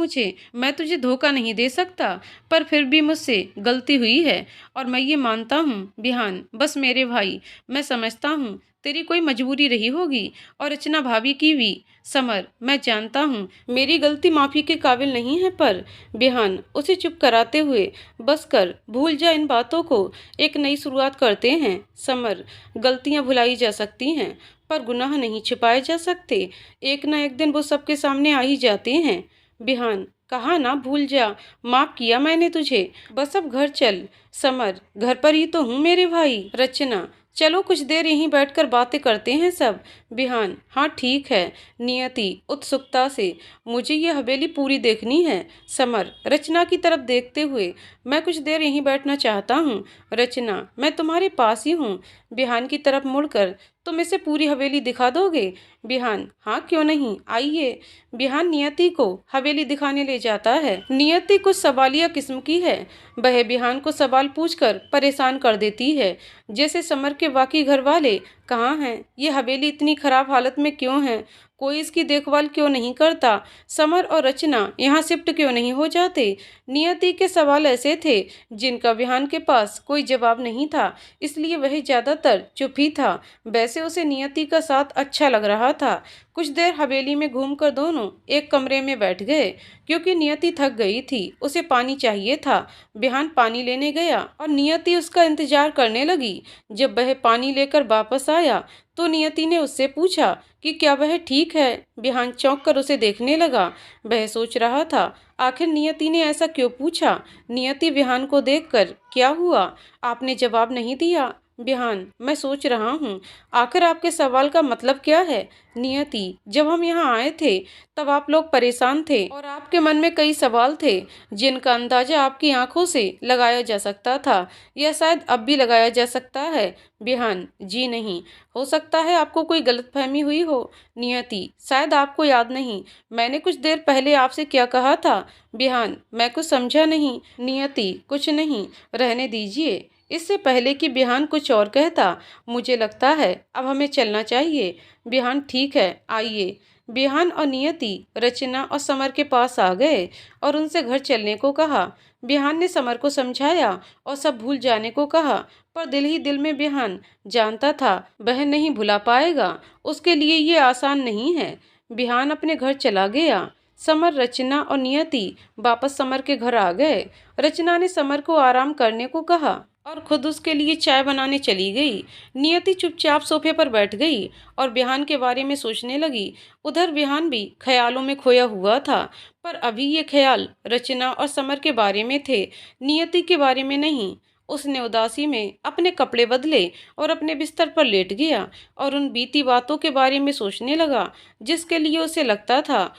S1: मैं तुझे धोखा नहीं दे सकता, पर फिर भी मुझसे गलती हुई है और मैं ये मानता हूँ। बिहान, बस मेरे भाई, मैं समझता हूँ तेरी कोई मजबूरी रही होगी और रचना भाभी की भी। समर, मैं जानता हूँ मेरी गलती माफ़ी के काबिल नहीं है, पर बिहान उसे चुप कराते हुए, बस कर, भूल जा इन बातों को, एक नई शुरुआत करते हैं। समर, गलतियाँ भुलाई जा सकती हैं पर गुनाह नहीं छिपाए जा सकते, एक ना एक दिन वो सबके सामने आ ही जाते हैं। बिहान, कहा ना भूल जा, माफ़ किया मैंने तुझे, बस अब घर चल। समर, घर पर ही तो हूँ मेरे भाई। रचना, चलो कुछ देर यहीं बैठकर बातें करते हैं सब। बिहान, हाँ ठीक है। नियति उत्सुकता से, मुझे ये हवेली पूरी देखनी है। समर रचना की तरफ देखते हुए, मैं कुछ देर यहीं बैठना चाहता हूँ। रचना, मैं तुम्हारे पास ही हूँ। बिहान की तरफ मुड़कर, तुम इसे पूरी हवेली दिखा दोगे? बिहान, हाँ क्यों नहीं, आइए। बिहान नियति को हवेली दिखाने ले जाता है। नियति कुछ सवालिया किस्म की है, वह बिहान को सवाल पूछकर परेशान कर देती है, जैसे समर के बाकी घर वाले कहाँ हैं, ये हवेली इतनी खराब हालत में क्यों है, कोई इसकी देखभाल क्यों नहीं करता? समर और रचना यहाँ शिफ्ट क्यों नहीं हो जाते? नियति के सवाल ऐसे थे जिनका विहान के पास कोई जवाब नहीं था, इसलिए वह ज्यादातर चुप ही था। वैसे उसे नियति का साथ अच्छा लग रहा था। कुछ देर हवेली में घूमकर दोनों एक कमरे में बैठ गए, क्योंकि नियति थक गई थी, उसे पानी चाहिए था। विहान पानी लेने गया और नियति उसका इंतजार करने लगी। जब वह पानी लेकर वापस आया तो नियति ने उससे पूछा कि क्या वह ठीक है। विहान चौंक कर उसे देखने लगा। वह सोच रहा था आखिर नियति ने ऐसा क्यों पूछा। नियति विहान को देखकर, क्या हुआ, आपने जवाब नहीं दिया? विहान, मैं सोच रहा हूँ आखिर आपके सवाल का मतलब क्या है। नियति, जब हम यहाँ आए थे तब आप लोग परेशान थे और आपके मन में कई सवाल थे जिनका अंदाजा आपकी आंखों से लगाया जा सकता था, या शायद अब भी लगाया जा सकता है। विहान, जी नहीं, हो सकता है आपको कोई गलतफहमी हुई हो। नियति, शायद आपको याद नहीं मैंने कुछ देर पहले आपसे क्या कहा था। विहान, मैं कुछ समझा नहीं। नियति, कुछ नहीं, रहने दीजिए। इससे पहले कि विहान कुछ और कहता, मुझे लगता है अब हमें चलना चाहिए। विहान, ठीक है, आइए। विहान और नियति रचना और समर के पास आ गए और उनसे घर चलने को कहा। विहान ने समर को समझाया और सब भूल जाने को कहा, पर दिल ही दिल में विहान जानता था वह नहीं भुला पाएगा। उसके लिए ये आसान नहीं है। विहान अपने घर चला गया। समर, रचना और नियति वापस समर के घर आ गए। रचना ने समर को आराम करने को कहा और खुद उसके लिए चाय बनाने चली गई। नियति चुपचाप सोफे पर बैठ गई और विहान के बारे में सोचने लगी। उधर विहान भी ख्यालों में खोया हुआ था, पर अभी ये ख्याल रचना और समर के बारे में थे, नियति के बारे में नहीं। उसने उदासी में अपने कपड़े बदले और अपने बिस्तर पर लेट गया और उन बीती बातों के बारे में सोचने लगा जिसके लिए उसे लगता था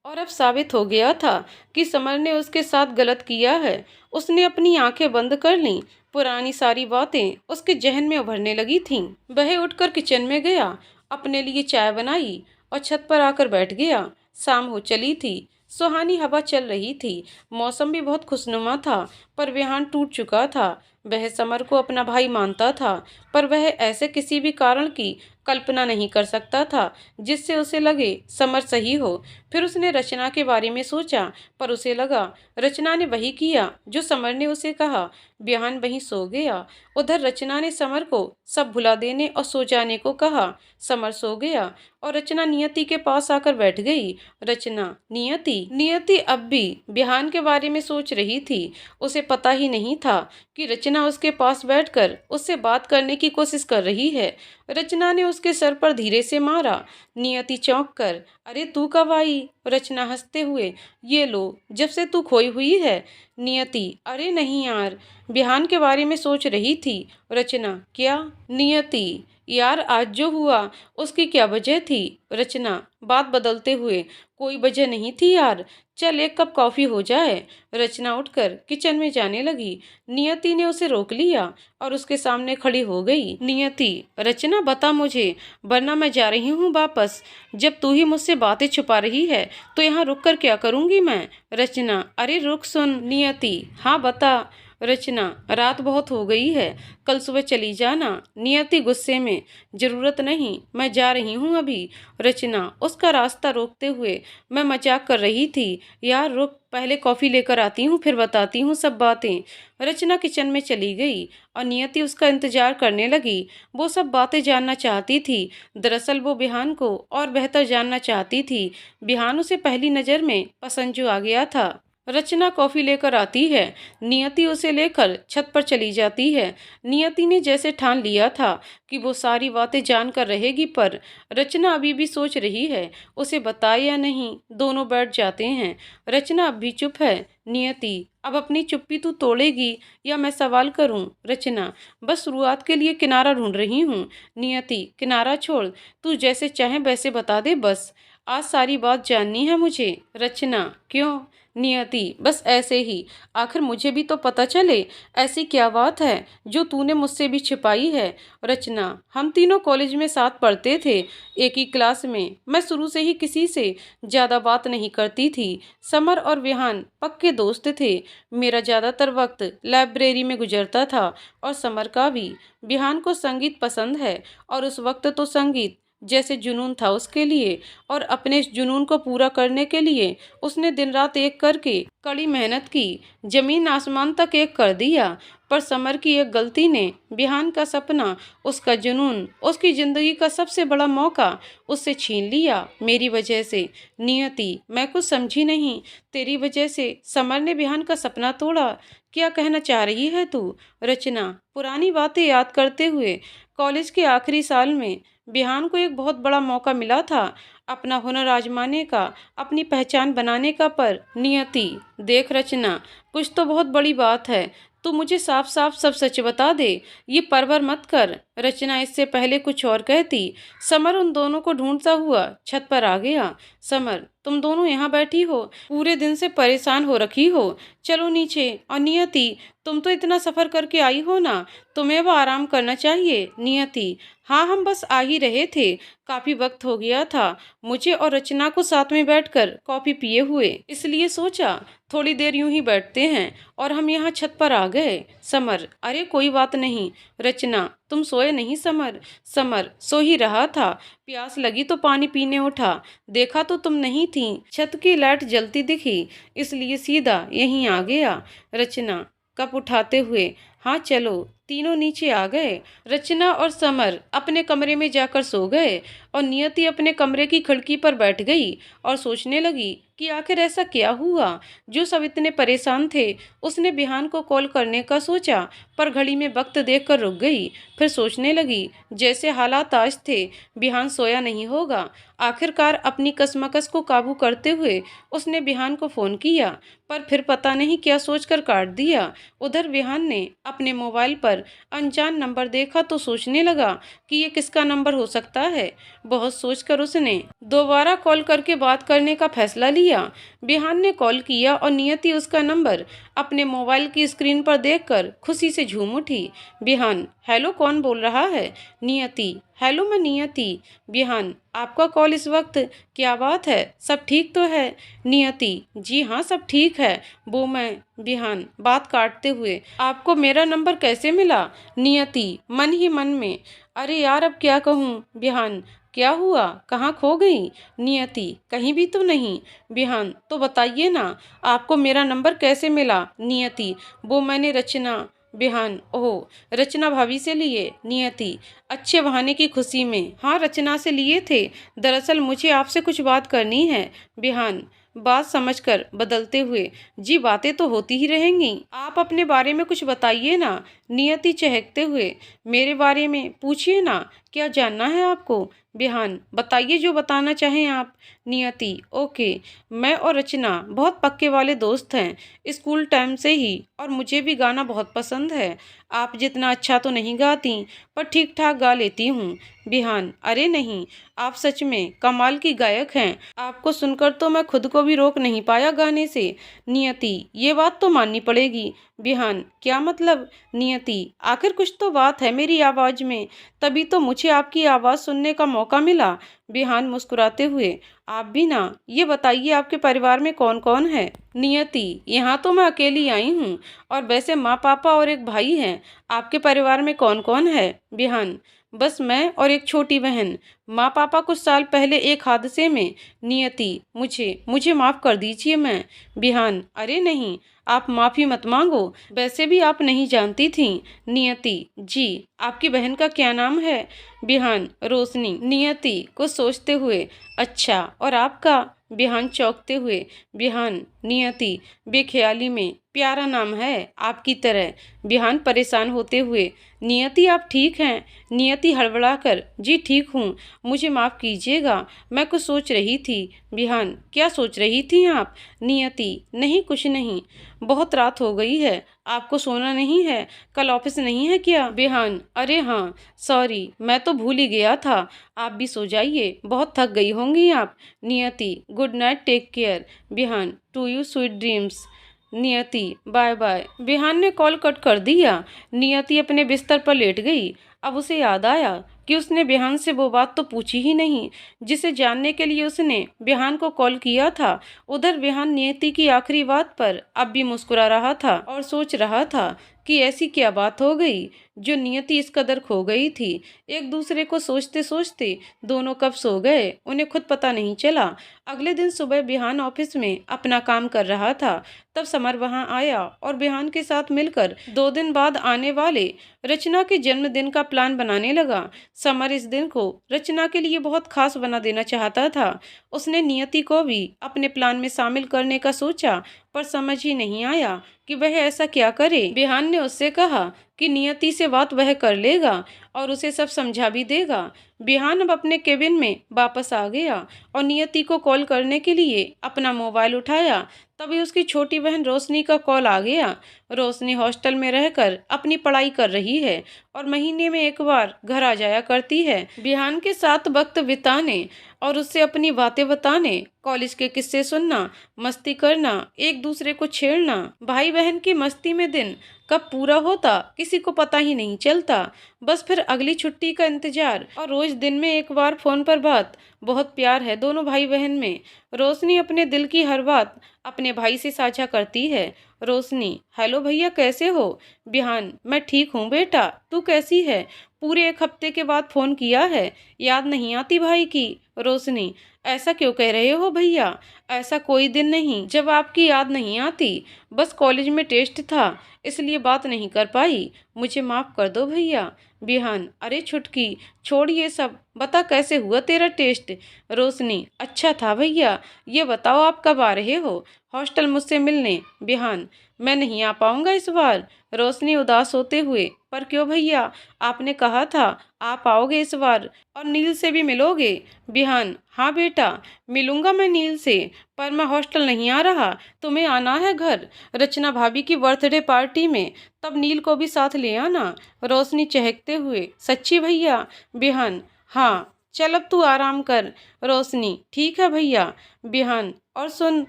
S1: और अब साबित हो गया था कि समर ने उसके साथ गलत किया है। उसने अपनी आंखें बंद कर लीं। पुरानी सारी बातें उसके जहन में उभरने लगी थीं। वह उठकर किचन में गया, अपने लिए चाय बनाई और छत पर आकर बैठ गया। शाम हो चली थी, सुहानी हवा चल रही थी, मौसम भी बहुत खुशनुमा था, पर विहान टूट चुका था। वह समर को अपना भाई मानता था, पर वह ऐसे किसी भी कारण की कल्पना नहीं कर सकता था जिससे उसे लगे समर सही हो। फिर उसने रचना के बारे में सोचा, पर उसे लगा रचना ने वही किया जो समर ने उसे कहा। विहान वहीं सो गया। उधर रचना ने समर को सब भुला देने और सो जाने को कहा। समर सो गया और रचना नियति के पास आकर बैठ गई। रचना, नियति। नियति अब भी विहान के बारे में सोच रही थी। उसे पता ही नहीं था कि रचना उसके पास बैठकर उससे बात करने की कोशिश कर रही है। रचना ने उसके सर पर धीरे से मारा। नियति चौंक कर, अरे तू कब आई? रचना हंसते हुए, ये लो, जब से तू खोई हुई है। नियति, अरे नहीं यार, विहान के बारे में सोच रही थी। रचना, क्या? नियति, यार आज जो हुआ उसकी क्या वजह थी? रचना, बात बदलते हुए, कोई वजह नहीं थी यार, चल एक कप कॉफी हो जाए। रचना उठकर किचन में जाने लगी। नियति ने उसे रोक लिया और उसके सामने खड़ी हो गई। नियति, रचना बता मुझे, वरना मैं जा रही हूँ वापस। जब तू ही मुझसे बातें छुपा रही है तो यहाँ रुक कर क्या करूँगी मैं? रचना, अरे रुक, सुन। नियति, हाँ बता। रचना, रात बहुत हो गई है, कल सुबह चली जाना। नियति गुस्से में, जरूरत नहीं, मैं जा रही हूँ अभी। रचना उसका रास्ता रोकते हुए, मैं मजाक कर रही थी यार, रुक, पहले कॉफ़ी लेकर आती हूँ, फिर बताती हूँ सब बातें। रचना किचन में चली गई और नियति उसका इंतजार करने लगी। वो सब बातें जानना चाहती थी। दरअसल वो विहान को और बेहतर जानना चाहती थी। विहान उसे पहली नज़र में पसंद जो आ गया था। रचना कॉफ़ी लेकर आती है। नियति उसे लेकर छत पर चली जाती है। नियति ने जैसे ठान लिया था कि वो सारी बातें जानकर रहेगी, पर रचना अभी भी सोच रही है उसे बताए या नहीं। दोनों बैठ जाते हैं। रचना अब भी चुप है। नियति, अब अपनी चुप्पी तू तोड़ेगी या मैं सवाल करूं? रचना, बस शुरुआत के लिए किनारा ढूंढ रही हूँ। नियति, किनारा छोड़, तू जैसे चाहे वैसे बता दे, बस आज सारी बात जाननी है मुझे। रचना, क्यों? नियति, बस ऐसे ही, आखिर मुझे भी तो पता चले ऐसी क्या बात है जो तूने मुझसे भी छिपाई है। रचना, हम तीनों कॉलेज में साथ पढ़ते थे, एक ही क्लास में। मैं शुरू से ही किसी से ज़्यादा बात नहीं करती थी। समर और विहान पक्के दोस्त थे। मेरा ज़्यादातर वक्त लाइब्रेरी में गुजरता था और समर का भी। विहान को संगीत पसंद है और उस वक्त तो संगीत जैसे जुनून था उसके लिए। और अपने इस जुनून को पूरा करने के लिए उसने दिन रात एक करके कड़ी मेहनत की, जमीन आसमान तक एक कर दिया। पर समर की एक गलती ने बिहान का सपना, उसका जुनून, उसकी जिंदगी का सबसे बड़ा मौका उससे छीन लिया। मेरी वजह से नियति, मैं कुछ समझी नहीं। तेरी वजह से समर ने बिहान का सपना तोड़ा। क्या कहना चाह रही है तू? रचना पुरानी बातें याद करते हुए, कॉलेज के आखिरी साल में बिहान को एक बहुत बड़ा मौका मिला था अपना हुनर आजमाने का, अपनी पहचान बनाने का। पर नियति, देख रचना, कुछ तो बहुत बड़ी बात है। तू मुझे साफ साफ सब सच बता दे, ये परवर मत कर। रचना इससे पहले कुछ और कहती, समर उन दोनों को ढूंढता हुआ छत पर आ गया। समर, तुम दोनों यहाँ बैठी हो, पूरे दिन से परेशान हो रखी हो, चलो नीचे। और नियति, तुम तो इतना सफ़र करके आई हो ना, तुम्हें वो आराम करना चाहिए। नियति, हाँ हम बस आ ही रहे थे, काफ़ी वक्त हो गया था मुझे और रचना को साथ में बैठकर कॉफ़ी पिए हुए, इसलिए सोचा थोड़ी देर यूं ही बैठते हैं और हम यहाँ छत पर आ गए। समर, अरे कोई बात नहीं। रचना, तुम सोए नहीं समर? समर, सो ही रहा था, प्यास लगी तो पानी पीने उठा, देखा तो तुम नहीं थी, छत की लाइट जलती दिखी, इसलिए सीधा यहीं आ गया। रचना कप उठाते हुए, हाँ चलो। तीनों नीचे आ गए। रचना और समर अपने कमरे में जाकर सो गए और नियति अपने कमरे की खिड़की पर बैठ गई और सोचने लगी कि आखिर ऐसा क्या हुआ जो सब इतने परेशान थे। उसने बिहान को कॉल करने का सोचा पर घड़ी में वक्त देखकर रुक गई। फिर सोचने लगी जैसे हालात आज थे बिहान सोया नहीं होगा। आखिरकार अपनी कशमकश को काबू करते हुए उसने बिहान को फ़ोन किया, पर फिर पता नहीं क्या सोचकर काट दिया। उधर बिहान ने अपने मोबाइल पर अनजान नंबर देखा तो सोचने लगा कि ये किसका नंबर हो सकता है। बहुत सोचकर उसने दोबारा कॉल करके बात करने का फैसला लिया। बिहान ने कॉल किया और नियति उसका नंबर अपने मोबाइल की स्क्रीन पर देखकर खुशी से झूम उठी। बिहान, हेलो, कौन बोल रहा है? नियति, हेलो, मैं नियति। बिहान, आपका कॉल इस वक्त, क्या बात है, सब ठीक तो है? नियति, जी हाँ सब ठीक है, वो मैं। बिहान बात काटते हुए, आपको मेरा नंबर कैसे मिला? नियति मन ही मन में, अरे यार अब क्या कहूँ। बिहान, क्या हुआ, कहाँ खो गई? नियति, कहीं भी तो नहीं। बिहान, तो बताइए ना आपको मेरा नंबर कैसे मिला? नियति, वो मैंने रचना। बिहान, ओह, रचना भाभी से लिए? नियति, अच्छे बहाने की खुशी में, हाँ रचना से लिए थे, दरअसल मुझे आपसे कुछ बात करनी है। बिहान बात समझकर बदलते हुए, जी बातें तो होती ही रहेंगी, आप अपने बारे में कुछ बताइए ना। नियति चहकते हुए, मेरे बारे में पूछिए ना, क्या जानना है आपको? बिहान, बताइए जो बताना चाहें आप। नियति, ओके, मैं और रचना बहुत पक्के वाले दोस्त हैं, स्कूल टाइम से ही, और मुझे भी गाना बहुत पसंद है। आप जितना अच्छा तो नहीं गाती पर ठीक ठाक गा लेती हूँ। बिहान, अरे नहीं, आप सच में कमाल की गायक हैं, आपको सुनकर तो मैं खुद को भी रोक नहीं पाया गाने से। नियति, ये बात तो माननी पड़ेगी। बिहान, क्या मतलब? नियति, आखिर कुछ तो बात है मेरी आवाज़ में, तभी तो मुझे आपकी आवाज़ सुनने का मौका मिला। बिहान मुस्कुराते हुए, आप भी ना, ये बताइए आपके परिवार में कौन कौन है? नियति, यहाँ तो मैं अकेली आई हूँ, और वैसे माँ पापा और एक भाई हैं। आपके परिवार में कौन कौन है? बिहान, बस मैं और एक छोटी बहन, माँ पापा कुछ साल पहले एक हादसे में। नियति, मुझे मुझे माफ़ कर दीजिए मैं। बिहान, अरे नहीं, आप माफ़ी मत मांगो, वैसे भी आप नहीं जानती थी। नियति, जी, आपकी बहन का क्या नाम है? बिहान, रोशनी। नियति को सोचते हुए, अच्छा, और आपका? बिहान चौंकते हुए, बिहान, नियति, बेख्याली में, प्यारा नाम है आपकी तरह। बिहान परेशान होते हुए, नियति आप ठीक हैं? नियति हड़बड़ाकर, जी ठीक हूँ, मुझे माफ़ कीजिएगा, मैं कुछ सोच रही थी। बिहान, क्या सोच रही थी आप? नियति, नहीं कुछ नहीं, बहुत रात हो गई है, आपको सोना नहीं है, कल ऑफिस नहीं है क्या? बिहान, अरे हाँ सॉरी, मैं तो भूल ही गया था, आप भी सो जाइए, बहुत थक गई होंगी आप। Niyati, good night, take care. Bihan, to you sweet dreams. Niyati, bye bye. Bihan ने कॉल कट कर दिया। नियति अपने बिस्तर पर लेट गई। अब उसे याद आया कि उसने बिहान से वो बात तो पूछी ही नहीं जिसे जानने के लिए उसने बिहान को कॉल किया था। उधर बिहान नियति की आखिरी बात पर अब भी मुस्कुरा रहा था और सोच रहा था कि ऐसी क्या बात हो गई जो नियति इस कदर खो गई थी। एक दूसरे को सोचते सोचते दोनों कब सो गए उन्हें खुद पता नहीं चला। अगले दिन सुबह बिहान ऑफिस में अपना काम कर रहा था, तब समर वहां आया और बिहान के साथ मिलकर 2 दिन बाद आने वाले रचना के जन्मदिन का प्लान बनाने लगा। समर इस दिन को रचना के लिए बहुत खास बना देना चाहता था। उसने नियति को भी अपने प्लान में शामिल करने का सोचा, पर समझ ही नहीं आया कि वह ऐसा क्या करे। बिहान ने उससे कहा कि नियति से बात वह कर लेगा और उसे सब समझा भी देगा। बिहान अब अपने केबिन में वापस आ गया और नियति को कॉल करने के लिए अपना मोबाइल उठाया। तभी उसकी छोटी बहन रोशनी का कॉल आ गया। रोशनी हॉस्टल में रहकर अपनी पढ़ाई कर रही है और महीने में एक बार घर आ जाया करती है बिहान के साथ वक्त बिताने और उससे अपनी बातें बताने, कॉलेज के किस्से सुनना, मस्ती करना, एक दूसरे को छेड़ना। भाई बहन की मस्ती में दिन कब पूरा होता किसी को पता ही नहीं चलता। बस फिर अगली छुट्टी का इंतजार और रोज दिन में एक बार फोन पर बात। बहुत प्यार है दोनों भाई बहन में। रोशनी अपने दिल की हर बात अपने भाई से साझा करती है। रोशनी: हेलो भैया, कैसे हो? बिहान: मैं ठीक हूँ बेटा, तू कैसी है? पूरे 1 हफ्ते के बाद फोन किया है, याद नहीं आती भाई की? रोशनी: ऐसा क्यों कह रहे हो भैया, ऐसा कोई दिन नहीं जब आपकी याद नहीं आती। बस कॉलेज में टेस्ट था इसलिए बात नहीं कर पाई, मुझे माफ़ कर दो भैया। बिहान: अरे छुटकी, छोड़ ये सब, बता कैसे हुआ तेरा टेस्ट? रोशनी: अच्छा था भैया। ये बताओ आप कब आ रहे हो हॉस्टल मुझसे मिलने? बिहान: मैं नहीं आ पाऊंगा इस बार। रोशनी उदास होते हुए: पर क्यों भैया, आपने कहा था आप आओगे इस बार और नील से भी मिलोगे। बिहान: हाँ बेटा, मिलूंगा मैं नील से, पर मैं हॉस्टल नहीं आ रहा, तुम्हें आना है घर रचना भाभी की बर्थडे पार्टी में, तब नील को भी साथ ले आना। रोशनी चहकते हुए: सच्ची भैया? बिहान: हाँ, चल अब तू आराम कर। रोशनी: ठीक है भैया। बिहान: और सुन,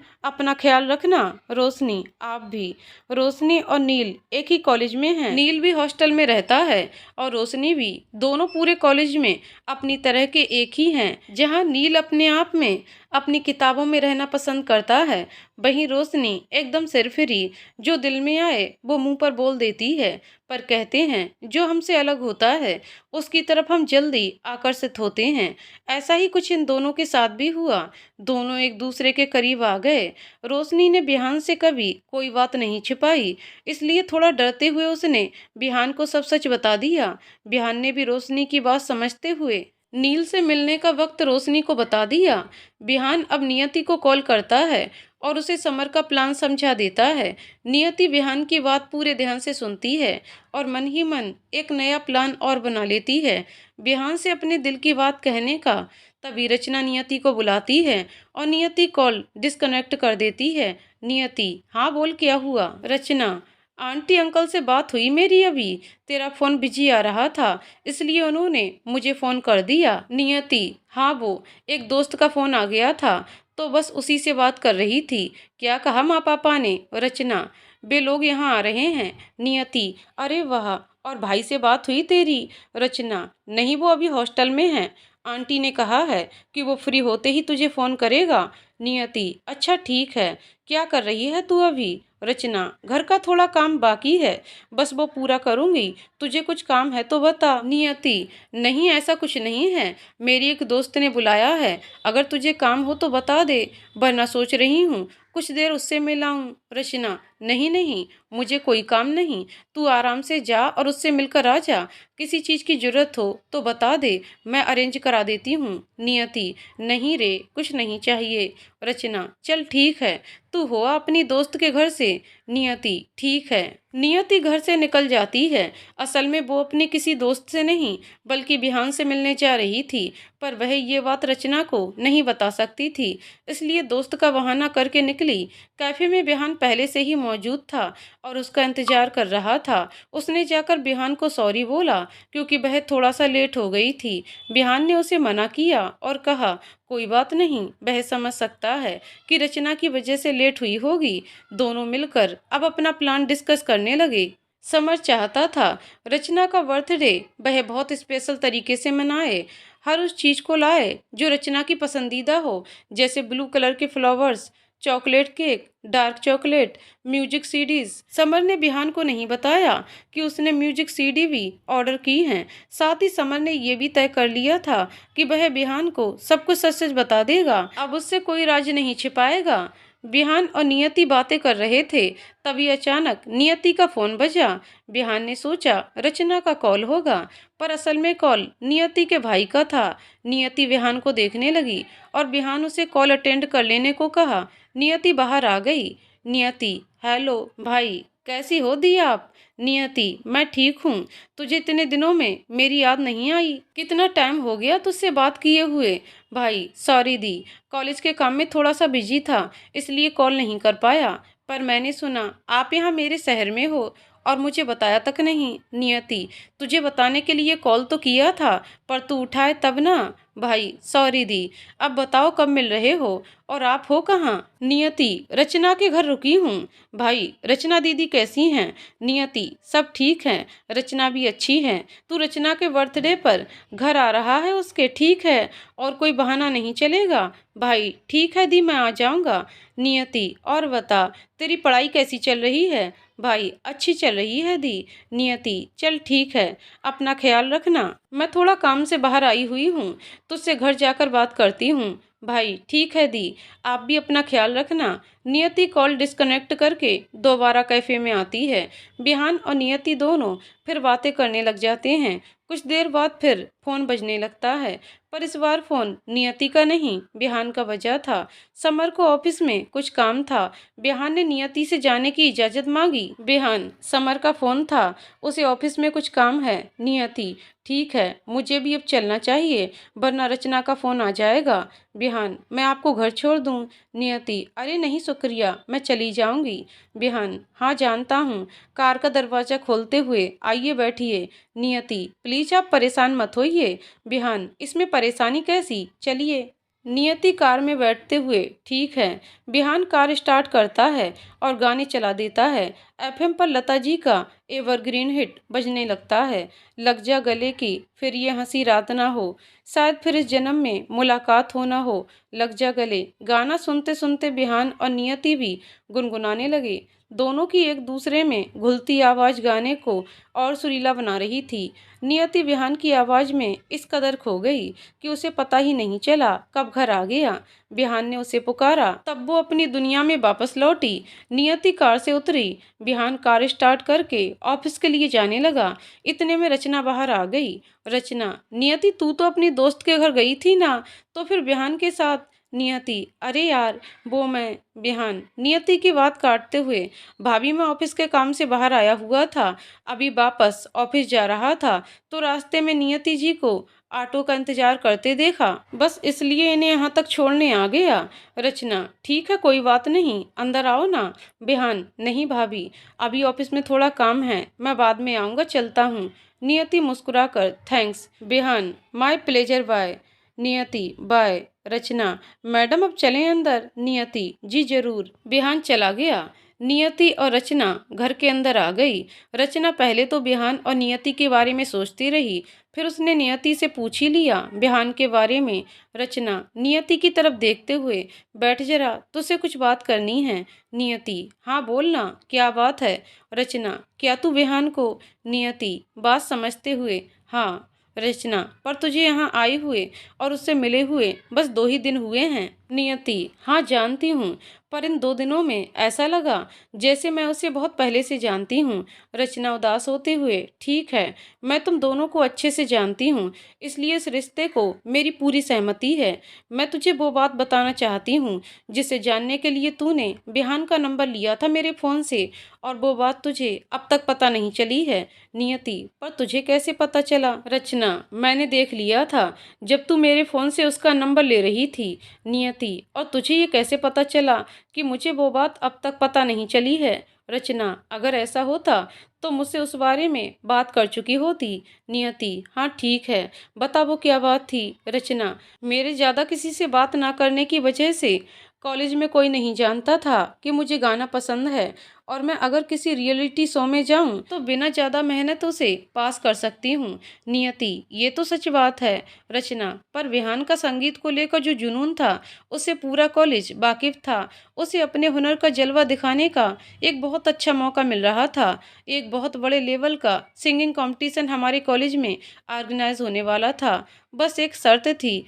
S1: अपना ख्याल रखना। रोशनी: आप भी। रोशनी और नील एक ही कॉलेज में हैं। नील भी हॉस्टल में रहता है और रोशनी भी। दोनों पूरे कॉलेज में अपनी तरह के एक ही हैं। जहां नील अपने आप में अपनी किताबों में रहना पसंद करता है, वहीं रोशनी एकदम सिरफिरी, जो दिल में आए वो मुंह पर बोल देती है। पर कहते हैं जो हमसे अलग होता है उसकी तरफ हम जल्दी आकर्षित होते हैं। ऐसा ही कुछ इन दोनों के साथ भी हुआ। दोनों एक दूसरे के करीब आ गए। रोशनी ने बिहान से कभी कोई बात नहीं छिपाई, इसलिए थोड़ा डरते हुए उसने बिहान को सब सच बता दिया। बिहान ने भी रोशनी की बात समझते हुए नील से मिलने का वक्त रोशनी को बता दिया। बिहान अब नियति को कॉल करता है और उसे समर का प्लान समझा देता है। नियति बिहान की बात पूरे ध्यान से सुनती है और मन ही मन एक नया प्लान और बना लेती है बिहान से अपने दिल की बात कहने का। तभी रचना नियति को बुलाती है और नियति कॉल डिस्कनेक्ट कर देती है। नियति: हाँ बोल, क्या हुआ? रचना: आंटी अंकल से बात हुई मेरी अभी, तेरा फोन बिजी आ रहा था इसलिए उन्होंने मुझे फोन कर दिया। नियति: हाँ, वो एक दोस्त का फोन आ गया था तो बस उसी से बात कर रही थी। क्या कहा माँ पापा ने? रचना: वे लोग यहाँ आ रहे हैं। नियति: अरे वाह, और भाई से बात हुई तेरी? रचना: नहीं, वो अभी हॉस्टल में है, आंटी ने कहा है कि वो फ्री होते ही तुझे फोन करेगा। नियति: अच्छा ठीक है, क्या कर रही है तू अभी? रचना: घर का थोड़ा काम बाकी है, बस वो पूरा करूंगी, तुझे कुछ काम है तो बता। नियति: नहीं, ऐसा कुछ नहीं है, मेरी एक दोस्त ने बुलाया है, अगर तुझे काम हो तो बता दे, वरना सोच रही हूँ कुछ देर उससे मिलाऊं। रचना: नहीं नहीं, मुझे कोई काम नहीं, तू आराम से जा और उससे मिलकर आ जा, किसी चीज़ की जरूरत हो तो बता दे, मैं अरेंज करा देती हूँ। नियति: नहीं रे, कुछ नहीं चाहिए। रचना: चल ठीक है, तू हो अपनी दोस्त के घर से। नियति: ठीक है। नियति घर से निकल जाती है। असल में वो अपने किसी दोस्त से नहीं बल्कि बिहान से मिलने जा रही थी, पर वह ये बात रचना को नहीं बता सकती थी, इसलिए दोस्त का बहाना करके निकली। कैफे में बिहान पहले से ही मौजूद था और उसका इंतजार कर रहा था। उसने जाकर बिहान को सॉरी बोला क्योंकि वह थोड़ा सा लेट हो गई थी। बिहान ने उसे मना किया और कहा कोई बात नहीं, वह समझ सकता है कि रचना की वजह से लेट हुई होगी। दोनों मिलकर अब अपना प्लान डिस्कस करने लगे। समर चाहता था रचना का बर्थडे वह बहुत स्पेशल तरीके से मनाए, हर उस चीज़ को लाए जो रचना की पसंदीदा हो, जैसे ब्लू कलर के flowers, chocolate cake, dark chocolate, music CDs. Summer ने बिहान को नहीं बताया कि उसने म्यूजिक सीडी भी ऑर्डर की हैं। साथ ही समर ने ये भी तय कर लिया था कि वह बिहान को सब कुछ सच सच बता देगा। अब उससे कोई राज नहीं छिपाएगा। बिहान और नियति बातें कर रहे थे, तभी अचानक नियति का फोन बजा। बिहान ने सोचा रचना का कॉल होगा, पर असल में कॉल नियति के भाई का था। नियति बिहान को देखने लगी और बिहान उसे कॉल अटेंड कर लेने को कहा। नियति बाहर आ गई। नियति, हेलो भाई, कैसी हो दी आप? नियति, मैं ठीक हूँ। तुझे इतने दिनों में मेरी याद नहीं आई? कितना टाइम हो गया तुझसे बात किए हुए? भाई सॉरी दी, कॉलेज के काम में थोड़ा सा बिजी था, इसलिए कॉल नहीं कर पाया। पर मैंने सुना आप यहाँ मेरे शहर में हो और मुझे बताया तक नहीं। नियति, तुझे बताने के लिए कॉल तो किया था, पर तू उठाए तब ना। भाई सॉरी दी, अब बताओ कब मिल रहे हो और आप हो कहाँ? नियति, रचना के घर रुकी हूँ। भाई रचना दीदी कैसी हैं? नियति, सब ठीक है, रचना भी अच्छी है। तू रचना के बर्थडे पर घर आ रहा है उसके, ठीक है, और कोई बहाना नहीं चलेगा? भाई ठीक है दी, मैं आ जाऊंगा। नियति, और बता तेरी पढ़ाई कैसी चल रही है? भाई अच्छी चल रही है दी। नियति, चल ठीक है, अपना ख्याल रखना। मैं थोड़ा काम से बाहर आई हुई हूँ, तुझसे घर जाकर बात करती हूँ। भाई ठीक है दी, आप भी अपना ख्याल रखना। नियति कॉल डिस्कनेक्ट करके दोबारा कैफे में आती है। बिहान और नियति दोनों फिर बातें करने लग जाते हैं। कुछ देर बाद फिर फोन बजने लगता है, पर इस बार फोन नियति का नहीं, बिहान का बजा था। समर को ऑफिस में कुछ काम था। बिहान ने नियति से जाने की इजाजत मांगी। बिहान, समर का फोन था, उसे ऑफिस में कुछ काम है। नियति, ठीक है, मुझे भी अब चलना चाहिए, वरना रचना का फोन आ जाएगा। बिहान, मैं आपको घर छोड़ दूं? नियति, अरे नहीं शुक्रिया, मैं चली जाऊंगी। बिहान, हाँ जानता हूँ। कार का दरवाजा खोलते हुए, आइए बैठिए। नियति, प्लीज आप परेशान मत होइए। बिहान, इसमें परेशानी कैसी, चलिए। नियति कार में बैठते हुए, ठीक है। बिहान कार स्टार्ट करता है और गाने चला देता है। एफएम पर लता जी का एवरग्रीन हिट बजने लगता है, लग जा गले की, फिर ये हंसी रात ना हो, शायद फिर इस जन्म में मुलाकात हो ना हो, लग जा गले। गाना सुनते सुनते बिहान और नियति भी गुनगुनाने लगे। दोनों की एक दूसरे में घुलती आवाज़ गाने को और सुरीला बना रही थी। नियति बिहान की आवाज़ में इस कदर खो गई कि उसे पता ही नहीं चला कब घर आ गया। बिहान ने उसे पुकारा, तब वो अपनी दुनिया में वापस लौटी। नियति कार से उतरी। बिहान कार स्टार्ट करके ऑफिस के लिए जाने लगा। इतने में रचना बाहर आ गई। रचना, नियति तू तो अपनी दोस्त के घर गई थी ना, तो फिर बिहान के साथ? नियति, अरे यार वो मैं। बिहान, नियति की बात काटते हुए, भाभी मैं ऑफिस के काम से बाहर आया हुआ था, अभी वापस ऑफिस जा रहा था, तो रास्ते में नियति जी को ऑटो का इंतजार करते देखा, बस इसलिए इन्हें यहाँ तक छोड़ने आ गया। रचना, ठीक है कोई बात नहीं, अंदर आओ ना। बिहान, नहीं भाभी, अभी ऑफिस में थोड़ा काम है, मैं बाद में आऊँगा, चलता हूँ। नियति मुस्कुराकर, thanks. Bihan, my pleasure, bye. Niyati, bye. Rachna, madam अब चलें अंदर? नियति, जी जरूर। बिहान चला गया। नियति और रचना घर के अंदर आ गई। रचना पहले तो बिहान और नियति के बारे में सोचती रही, फिर उसने नियति से पूछ ही लिया बिहान के बारे में। रचना, नियति की तरफ देखते हुए, बैठ जरा, तुझसे कुछ बात करनी है। नियति, हाँ बोलना, क्या बात है? रचना, क्या तू बिहान को? नियति, बात समझते हुए, हाँ। रचना, पर तुझे यहाँ आए हुए और उससे मिले हुए बस 2 ही दिन हुए हैं। नियति, हाँ जानती हूँ, पर इन 2 दिनों में ऐसा लगा जैसे मैं उसे बहुत पहले से जानती हूँ। रचना उदास होते हुए, ठीक है, मैं तुम दोनों को अच्छे से जानती हूँ, इसलिए इस रिश्ते को मेरी पूरी सहमति है। मैं तुझे वो बात बताना चाहती हूँ जिसे जानने के लिए तूने बिहान का नंबर लिया था मेरे फ़ोन से, और वो बात तुझे अब तक पता नहीं चली है। नियति, पर तुझे कैसे पता चला? रचना, मैंने देख लिया था जब तू मेरे फ़ोन से उसका नंबर ले रही थी। नियति, और तुझे ये कैसे पता चला कि मुझे वो बात अब तक पता नहीं चली है? रचना, अगर ऐसा होता तो मुझसे उस बारे में बात कर चुकी होती। नियति, हाँ ठीक है, बता वो क्या बात थी? रचना, मेरे ज़्यादा किसी से बात ना करने की वजह से कॉलेज में कोई नहीं जानता था कि मुझे गाना पसंद है और मैं अगर किसी रियलिटी शो में जाऊं तो बिना ज़्यादा मेहनतों से पास कर सकती हूं। नियति, ये तो सच बात है। रचना, पर विहान का संगीत को लेकर जो जुनून था उससे पूरा कॉलेज वाकिफ था। उसे अपने हुनर का जलवा दिखाने का एक बहुत अच्छा मौका मिल रहा था। एक बहुत बड़े लेवल का सिंगिंग कंपटीशन हमारे कॉलेज में ऑर्गेनाइज होने वाला था। बस एक शर्त थी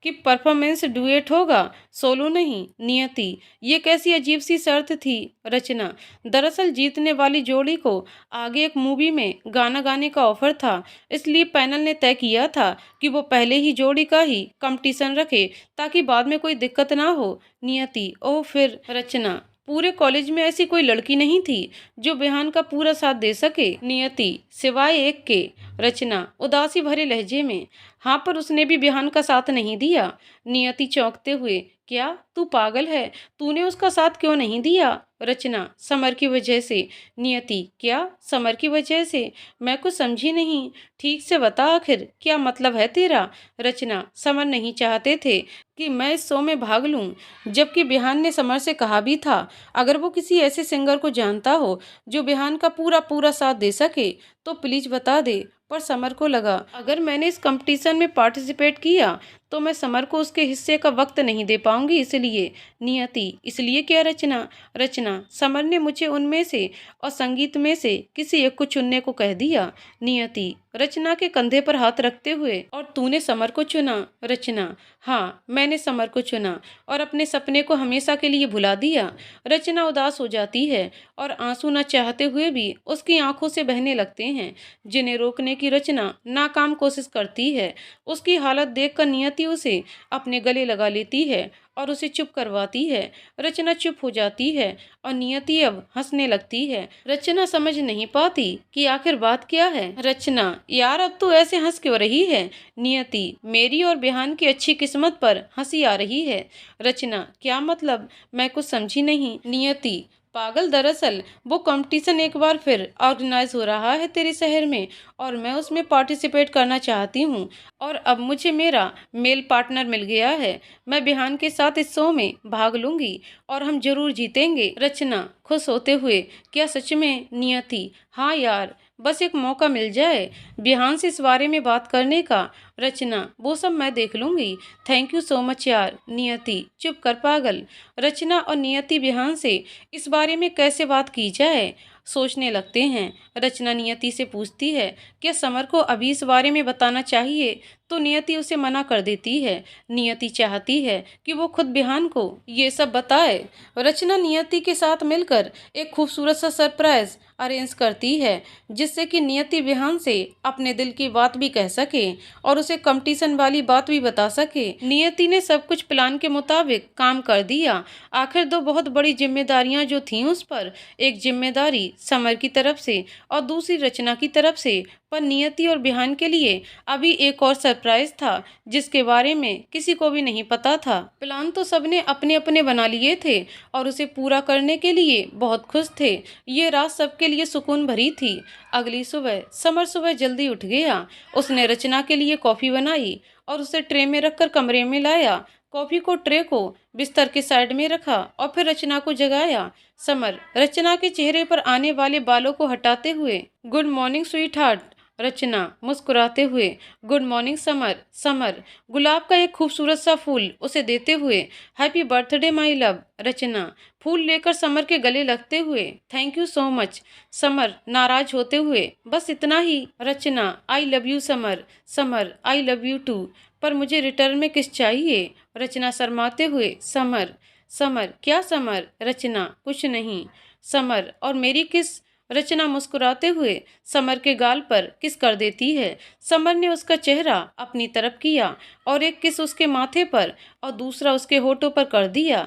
S1: कि परफॉर्मेंस डुएट होगा, सोलो नहीं। नियति, ये कैसी अजीब सी शर्त थी। रचना, दरअसल जीतने वाली जोड़ी को आगे एक मूवी में गाना गाने का ऑफर था, इसलिए पैनल ने तय किया था कि वो पहले ही जोड़ी का ही कंपटीशन रखे ताकि बाद में कोई दिक्कत ना हो। नियति, ओह फिर। रचना, पूरे कॉलेज में ऐसी कोई लड़की नहीं थी जो बिहान का पूरा साथ दे सके। नियति, सिवाय एक के। रचना, उदासी भरे लहजे में, हाँ पर उसने भी बिहान का साथ नहीं दिया। नियति चौंकते हुए, क्या तू पागल है? तूने उसका साथ क्यों नहीं दिया? रचना, समर की वजह से। नियति, क्या समर की वजह से? मैं कुछ समझी नहीं, ठीक से बता आखिर क्या मतलब है तेरा? रचना, समर नहीं चाहते थे कि मैं इस शो में भाग लूं, जबकि बिहान ने समर से कहा भी था अगर वो किसी ऐसे सिंगर को जानता हो जो बिहान का पूरा पूरा साथ दे सके तो प्लीज बता दे। पर समर को लगा अगर मैंने इस कंपटीशन में पार्टिसिपेट किया तो मैं समर को उसके हिस्से का वक्त नहीं दे पाऊंगी, इसलिए। नियति, इसलिए क्या? रचना, रचना, समर ने मुझे उनमें से और संगीत में से किसी एक को चुनने को कह दिया। नियति, रचना के कंधे पर हाथ रखते हुए, और तूने समर को चुना? रचना, हाँ, मैंने समर को चुना और अपने सपने को हमेशा के लिए भुला दिया। रचना उदास हो जाती है और आंसू न चाहते हुए भी उसकी आंखों से बहने लगते हैं, जिन्हें रोकने की रचना नाकाम कोशिश करती है। उसकी हालत देखकर नियति उसे अपने गले लगा लेती है और उसे चुप करवाती है। रचना चुप हो जाती है और नियति अब हंसने लगती है। रचना समझ नहीं पाती कि आखिर बात क्या है। रचना, यार अब तू ऐसे हंस क्यों रही है? नियति, मेरी और बिहान की अच्छी किस्मत पर हंसी आ रही है। रचना, क्या मतलब? मैं कुछ समझी नहीं। नियति, पागल, दरअसल वो कंपटीशन एक बार फिर ऑर्गेनाइज हो रहा है तेरे शहर में और मैं उसमें पार्टिसिपेट करना चाहती हूँ और अब मुझे मेरा मेल पार्टनर मिल गया है। मैं बिहान के साथ इस शो में भाग लूंगी और हम जरूर जीतेंगे। रचना खुश होते हुए, क्या सच में? नियति, हाँ यार, बस एक मौका मिल जाए बिहान से इस बारे में बात करने का। रचना, वो सब मैं देख लूंगी। थैंक यू सो मच यार। नियति, चुप कर पागल। रचना और नियति बिहान से इस बारे में कैसे बात की जाए सोचने लगते हैं। रचना नियति से पूछती है क्या समर को अभी इस बारे में बताना चाहिए, तो नियति उसे मना कर देती है। नियति चाहती है कि वो खुद बिहान को ये सब बताए। रचना नियति के साथ मिलकर एक खूबसूरत सा सरप्राइज अरेंज करती है जिससे कि नियति बिहान से अपने दिल की बात भी कह सके और उसे कंपटीशन वाली बात भी बता सके। नियति ने सब कुछ प्लान के मुताबिक काम कर दिया। आखिर दो बहुत बड़ी जिम्मेदारियां जो थीं उस पर, एक जिम्मेदारी समर की तरफ से और दूसरी रचना की तरफ से, पर नियति और बिहान के लिए अभी एक और सरप्राइज था जिसके बारे में किसी को भी नहीं पता था। प्लान तो सबने अपने अपने बना लिए थे और उसे पूरा करने के लिए बहुत खुश थे। ये रात सबके लिए सुकून भरी थी। अगली सुबह समर सुबह जल्दी उठ गया। उसने रचना के लिए कॉफ़ी बनाई और उसे ट्रे में रखकर कमरे में लाया। कॉफ़ी को ट्रे को बिस्तर के साइड में रखा और फिर रचना को जगाया। समर रचना के चेहरे पर आने वाले बालों को हटाते हुए, good morning sweetheart. Rachna मुस्कुराते हुए, गुड मॉर्निंग समर। समर गुलाब का एक खूबसूरत सा फूल उसे देते हुए, happy birthday my love. Rachna फूल लेकर समर के गले लगते हुए, thank you so much. Samar नाराज होते हुए, बस इतना ही। Rachna, I love you Samar. Samar, I love you too, पर मुझे रिटर्न में किस चाहिए? रचना शर्माते हुए, समर। समर, क्या समर? रचना, कुछ नहीं। समर, और मेरी किस? रचना मुस्कुराते हुए समर के गाल पर किस कर देती है। समर ने उसका चेहरा अपनी तरफ किया और एक किस उसके माथे पर और दूसरा उसके होठों पर कर दिया।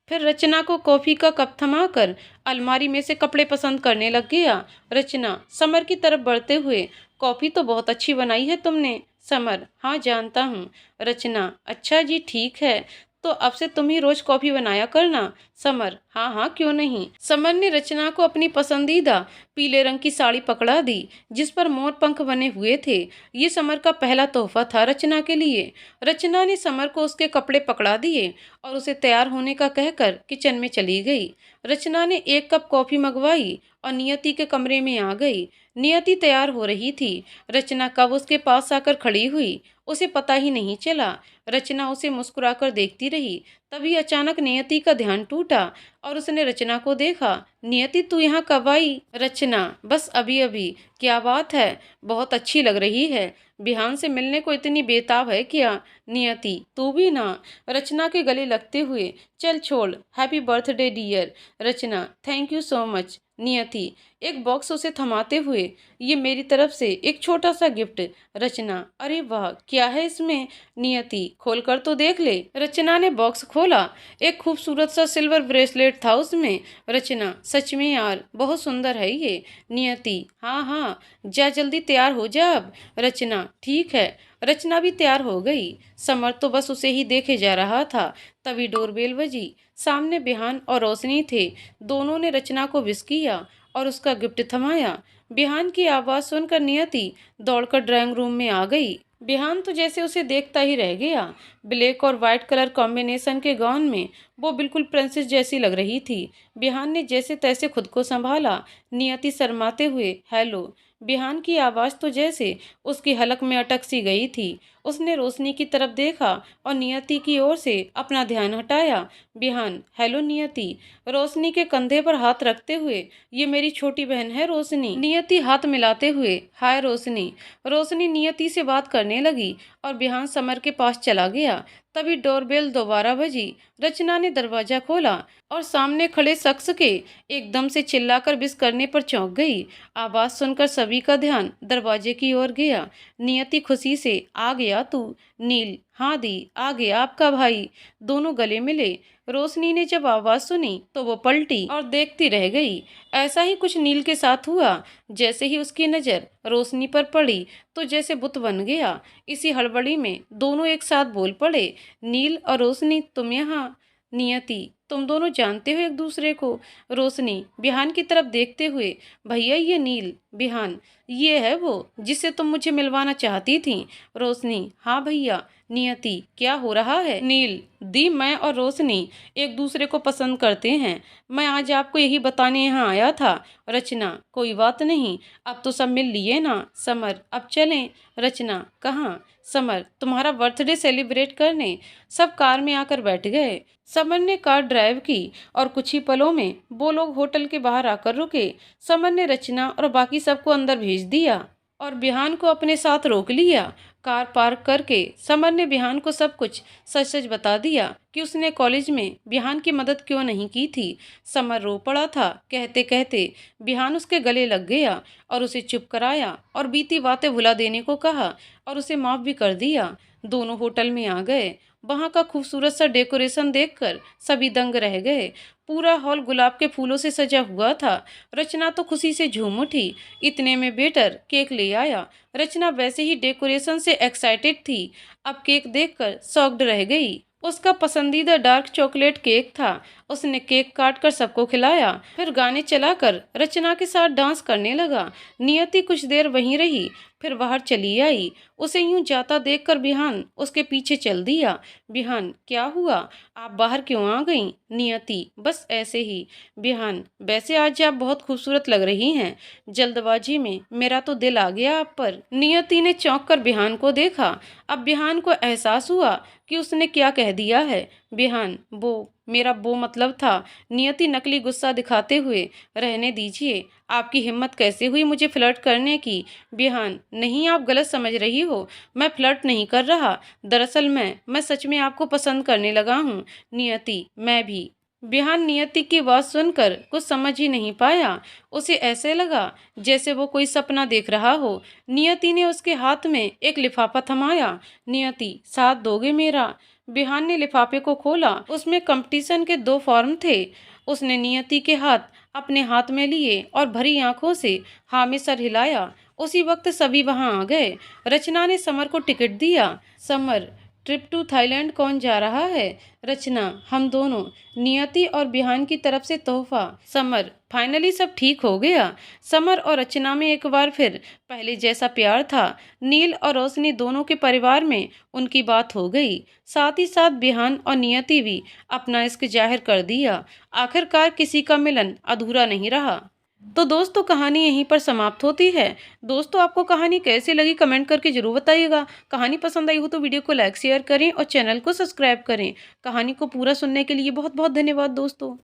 S1: फिर रचना को कॉफी का कप थमाकर अलमारी में से कपड़े पसंद करने लग गया। रचना समर की तरफ बढ़ते हुए, कॉफी तो बहुत अच्छी बनाई है तुमने। समर, हाँ जानता हूँ। रचना, अच्छा जी ठीक है, तो अब से तुम ही रोज कॉफी बनाया करना। समर, हाँ हाँ क्यों नहीं। समर ने रचना को अपनी पसंदीदा पीले रंग की साड़ी पकड़ा दी जिस पर मोर पंख बने हुए थे। ये समर का पहला तोहफा था रचना के लिए। रचना ने समर को उसके कपड़े पकड़ा दिए और उसे तैयार होने का कहकर किचन में चली गई। रचना ने 1 कप कॉफी मंगवाई और नियति के कमरे में आ गई। नियति तैयार हो रही थी। रचना कब उसके पास आकर खड़ी हुई उसे पता ही नहीं चला। रचना उसे मुस्कुराकर देखती रही। तभी अचानक नियति का ध्यान टूटा और उसने रचना को देखा। नियति, तू यहाँ कब आई? रचना, बस अभी अभी। क्या बात है, बहुत अच्छी लग रही है। बिहान से मिलने को इतनी बेताब है क्या? नियति, तू भी ना। रचना के गले लगते हुए, चल छोड़, happy birthday dear. Rachna, thank you so much. Niyati, एक बॉक्स उसे थमाते हुए, ये मेरी तरफ से एक छोटा सा गिफ्ट। रचना, अरे वाह, क्या है इसमें? नियति, खोलकर तो देख ले। रचना ने बॉक्स खोला। एक खूबसूरत सा सिल्वर ब्रेसलेट था उसमें। रचना, सच में यार, बहुत सुंदर है ये। नियति, हाँ हाँ, जा जल्दी तैयार हो जा अब। रचना, ठीक है। रचना भी तैयार हो गई। समर तो बस उसे ही देखे जा रहा था। तभी डोरबेल बजी। सामने बिहान और रोशनी थे। दोनों ने रचना को विश किया और उसका गिफ्ट थमाया। बिहान की आवाज़ सुनकर नियति दौड़कर ड्राइंग रूम में आ गई। बिहान तो जैसे उसे देखता ही रह गया। ब्लैक और वाइट कलर कॉम्बिनेशन के गाउन में वो बिल्कुल प्रिंसेस जैसी लग रही थी। बिहान ने जैसे तैसे खुद को संभाला। नियति शर्माते हुए, हेलो। बिहान की आवाज़ तो जैसे उसकी हलक में अटक सी गई थी। उसने रोशनी की तरफ देखा और नियति की ओर से अपना ध्यान हटाया। बिहान, हेलो नियति। रोशनी के कंधे पर हाथ रखते हुए, ये मेरी छोटी बहन है रोशनी। नियति हाथ मिलाते हुए, हाय रोशनी। रोशनी नियति से बात करने लगी और बिहान समर के पास चला गया। तभी डोरबेल दोबारा बजी। रचना ने दरवाजा खोला और सामने खड़े शख्स के एकदम से चिल्लाकर विश करने पर चौंक गई। आवाज़ सुनकर सभी का ध्यान दरवाजे की ओर गया। नियति खुशी से, आ गया तू? नील, हाँ दी, आ गया आपका भाई। दोनों गले मिले। रोशनी ने जब आवाज़ सुनी तो वो पलटी और देखती रह गई। ऐसा ही कुछ नील के साथ हुआ। जैसे ही उसकी नज़र रोशनी पर पड़ी तो जैसे बुत बन गया। इसी हड़बड़ी में दोनों एक साथ बोल पड़े, नील और रोशनी, तुम यहाँ? नियति, तुम दोनों जानते हो एक दूसरे को? रोशनी बिहान की तरफ देखते हुए, भैया ये नील। बिहान, ये है वो जिससे तुम मुझे मिलवाना चाहती थी। रोशनी, हाँ भैया। नियति, क्या हो रहा है? नील, दी, मैं और रोशनी एक दूसरे को पसंद करते हैं। मैं आज आपको यही बताने यहाँ आया था। रचना, कोई बात नहीं, अब तो सब मिल लिए ना। समर, अब चलें। रचना, कहाँ? समर, तुम्हारा बर्थडे सेलिब्रेट करने। सब कार में आकर बैठ गए। समर ने कार ड्राइव की और कुछ ही पलों में वो लोग होटल के बाहर आकर रुके। समर ने रचना और बाकी सबको अंदर भेज दिया और बिहान को अपने साथ रोक लिया। कार पार्क करके समर ने बिहान को सब कुछ सच सच बता दिया कि उसने कॉलेज में बिहान की मदद क्यों नहीं की थी। समर रो पड़ा था। कहते कहते बिहान उसके गले लग गया और उसे चुप कराया और बीती बातें भुला देने को कहा और उसे माफ़ भी कर दिया। दोनों होटल में आ गए। वहाँ का खूबसूरत सा डेकोरेशन देखकर सभी दंग रह गए। पूरा हॉल गुलाब के फूलों से सजा हुआ था। रचना तो खुशी से झूम उठी। इतने में वेटर केक ले आया। रचना वैसे ही डेकोरेशन से एक्साइटेड थी। अब केक देखकर शॉक्ड रह गई। उसका पसंदीदा डार्क चॉकलेट केक था। उसने केक काट कर सबको खिलाया, फिर गाने चलाकर रचना के साथ डांस करने लगा। नियति कुछ देर वहीं रही, फिर बाहर चली आई। उसे यूं जाता देखकर बिहान उसके पीछे चल दिया। बिहान, क्या हुआ? आप बाहर क्यों आ गईं? नियति, बस ऐसे ही। बिहान, वैसे आज आप बहुत खूबसूरत लग रही हैं। जल्दबाजी में मेरा तो दिल आ गया आप पर। नियति ने चौंक कर बिहान को देखा। अब बिहान को एहसास हुआ कि उसने क्या कह दिया है। बिहान, वो मेरा वो मतलब था। नियति नकली गुस्सा दिखाते हुए, रहने दीजिए, आपकी हिम्मत कैसे हुई मुझे फ्लर्ट करने की? बिहान, नहीं, आप गलत समझ रही हो, मैं फ्लर्ट नहीं कर रहा। दरअसल मैं सच में आपको पसंद करने लगा हूँ। नियति, मैं भी। बिहान नियति की बात सुनकर कुछ समझ ही नहीं पाया। उसे ऐसे लगा जैसे वो कोई सपना देख रहा हो। नियति ने उसके हाथ में एक लिफाफा थमाया। नियति, साथ दोगे मेरा? बिहान ने लिफाफे को खोला। उसमें कंपटीशन के 2 फॉर्म थे। उसने नियति के हाथ अपने हाथ में लिए और भरी आंखों से हाँ में सर हिलाया। उसी वक्त सभी वहां आ गए। रचना ने समर को टिकट दिया। समर, ट्रिप टू थाईलैंड कौन जा रहा है? रचना, हम दोनों। नियति और बिहान की तरफ से तोहफा। समर, फाइनली सब ठीक हो गया। समर और रचना में एक बार फिर पहले जैसा प्यार था। नील और रोशनी दोनों के परिवार में उनकी बात हो गई। साथ ही साथ बिहान और नियति भी अपना इश्क जाहिर कर दिया। आखिरकार किसी का मिलन अधूरा नहीं रहा। तो दोस्तों, कहानी यहीं पर समाप्त होती है। दोस्तों, आपको कहानी कैसी लगी कमेंट करके जरूर बताइएगा। कहानी पसंद आई हो तो वीडियो को लाइक शेयर करें और चैनल को सब्सक्राइब करें। कहानी को पूरा सुनने के लिए बहुत बहुत धन्यवाद दोस्तों।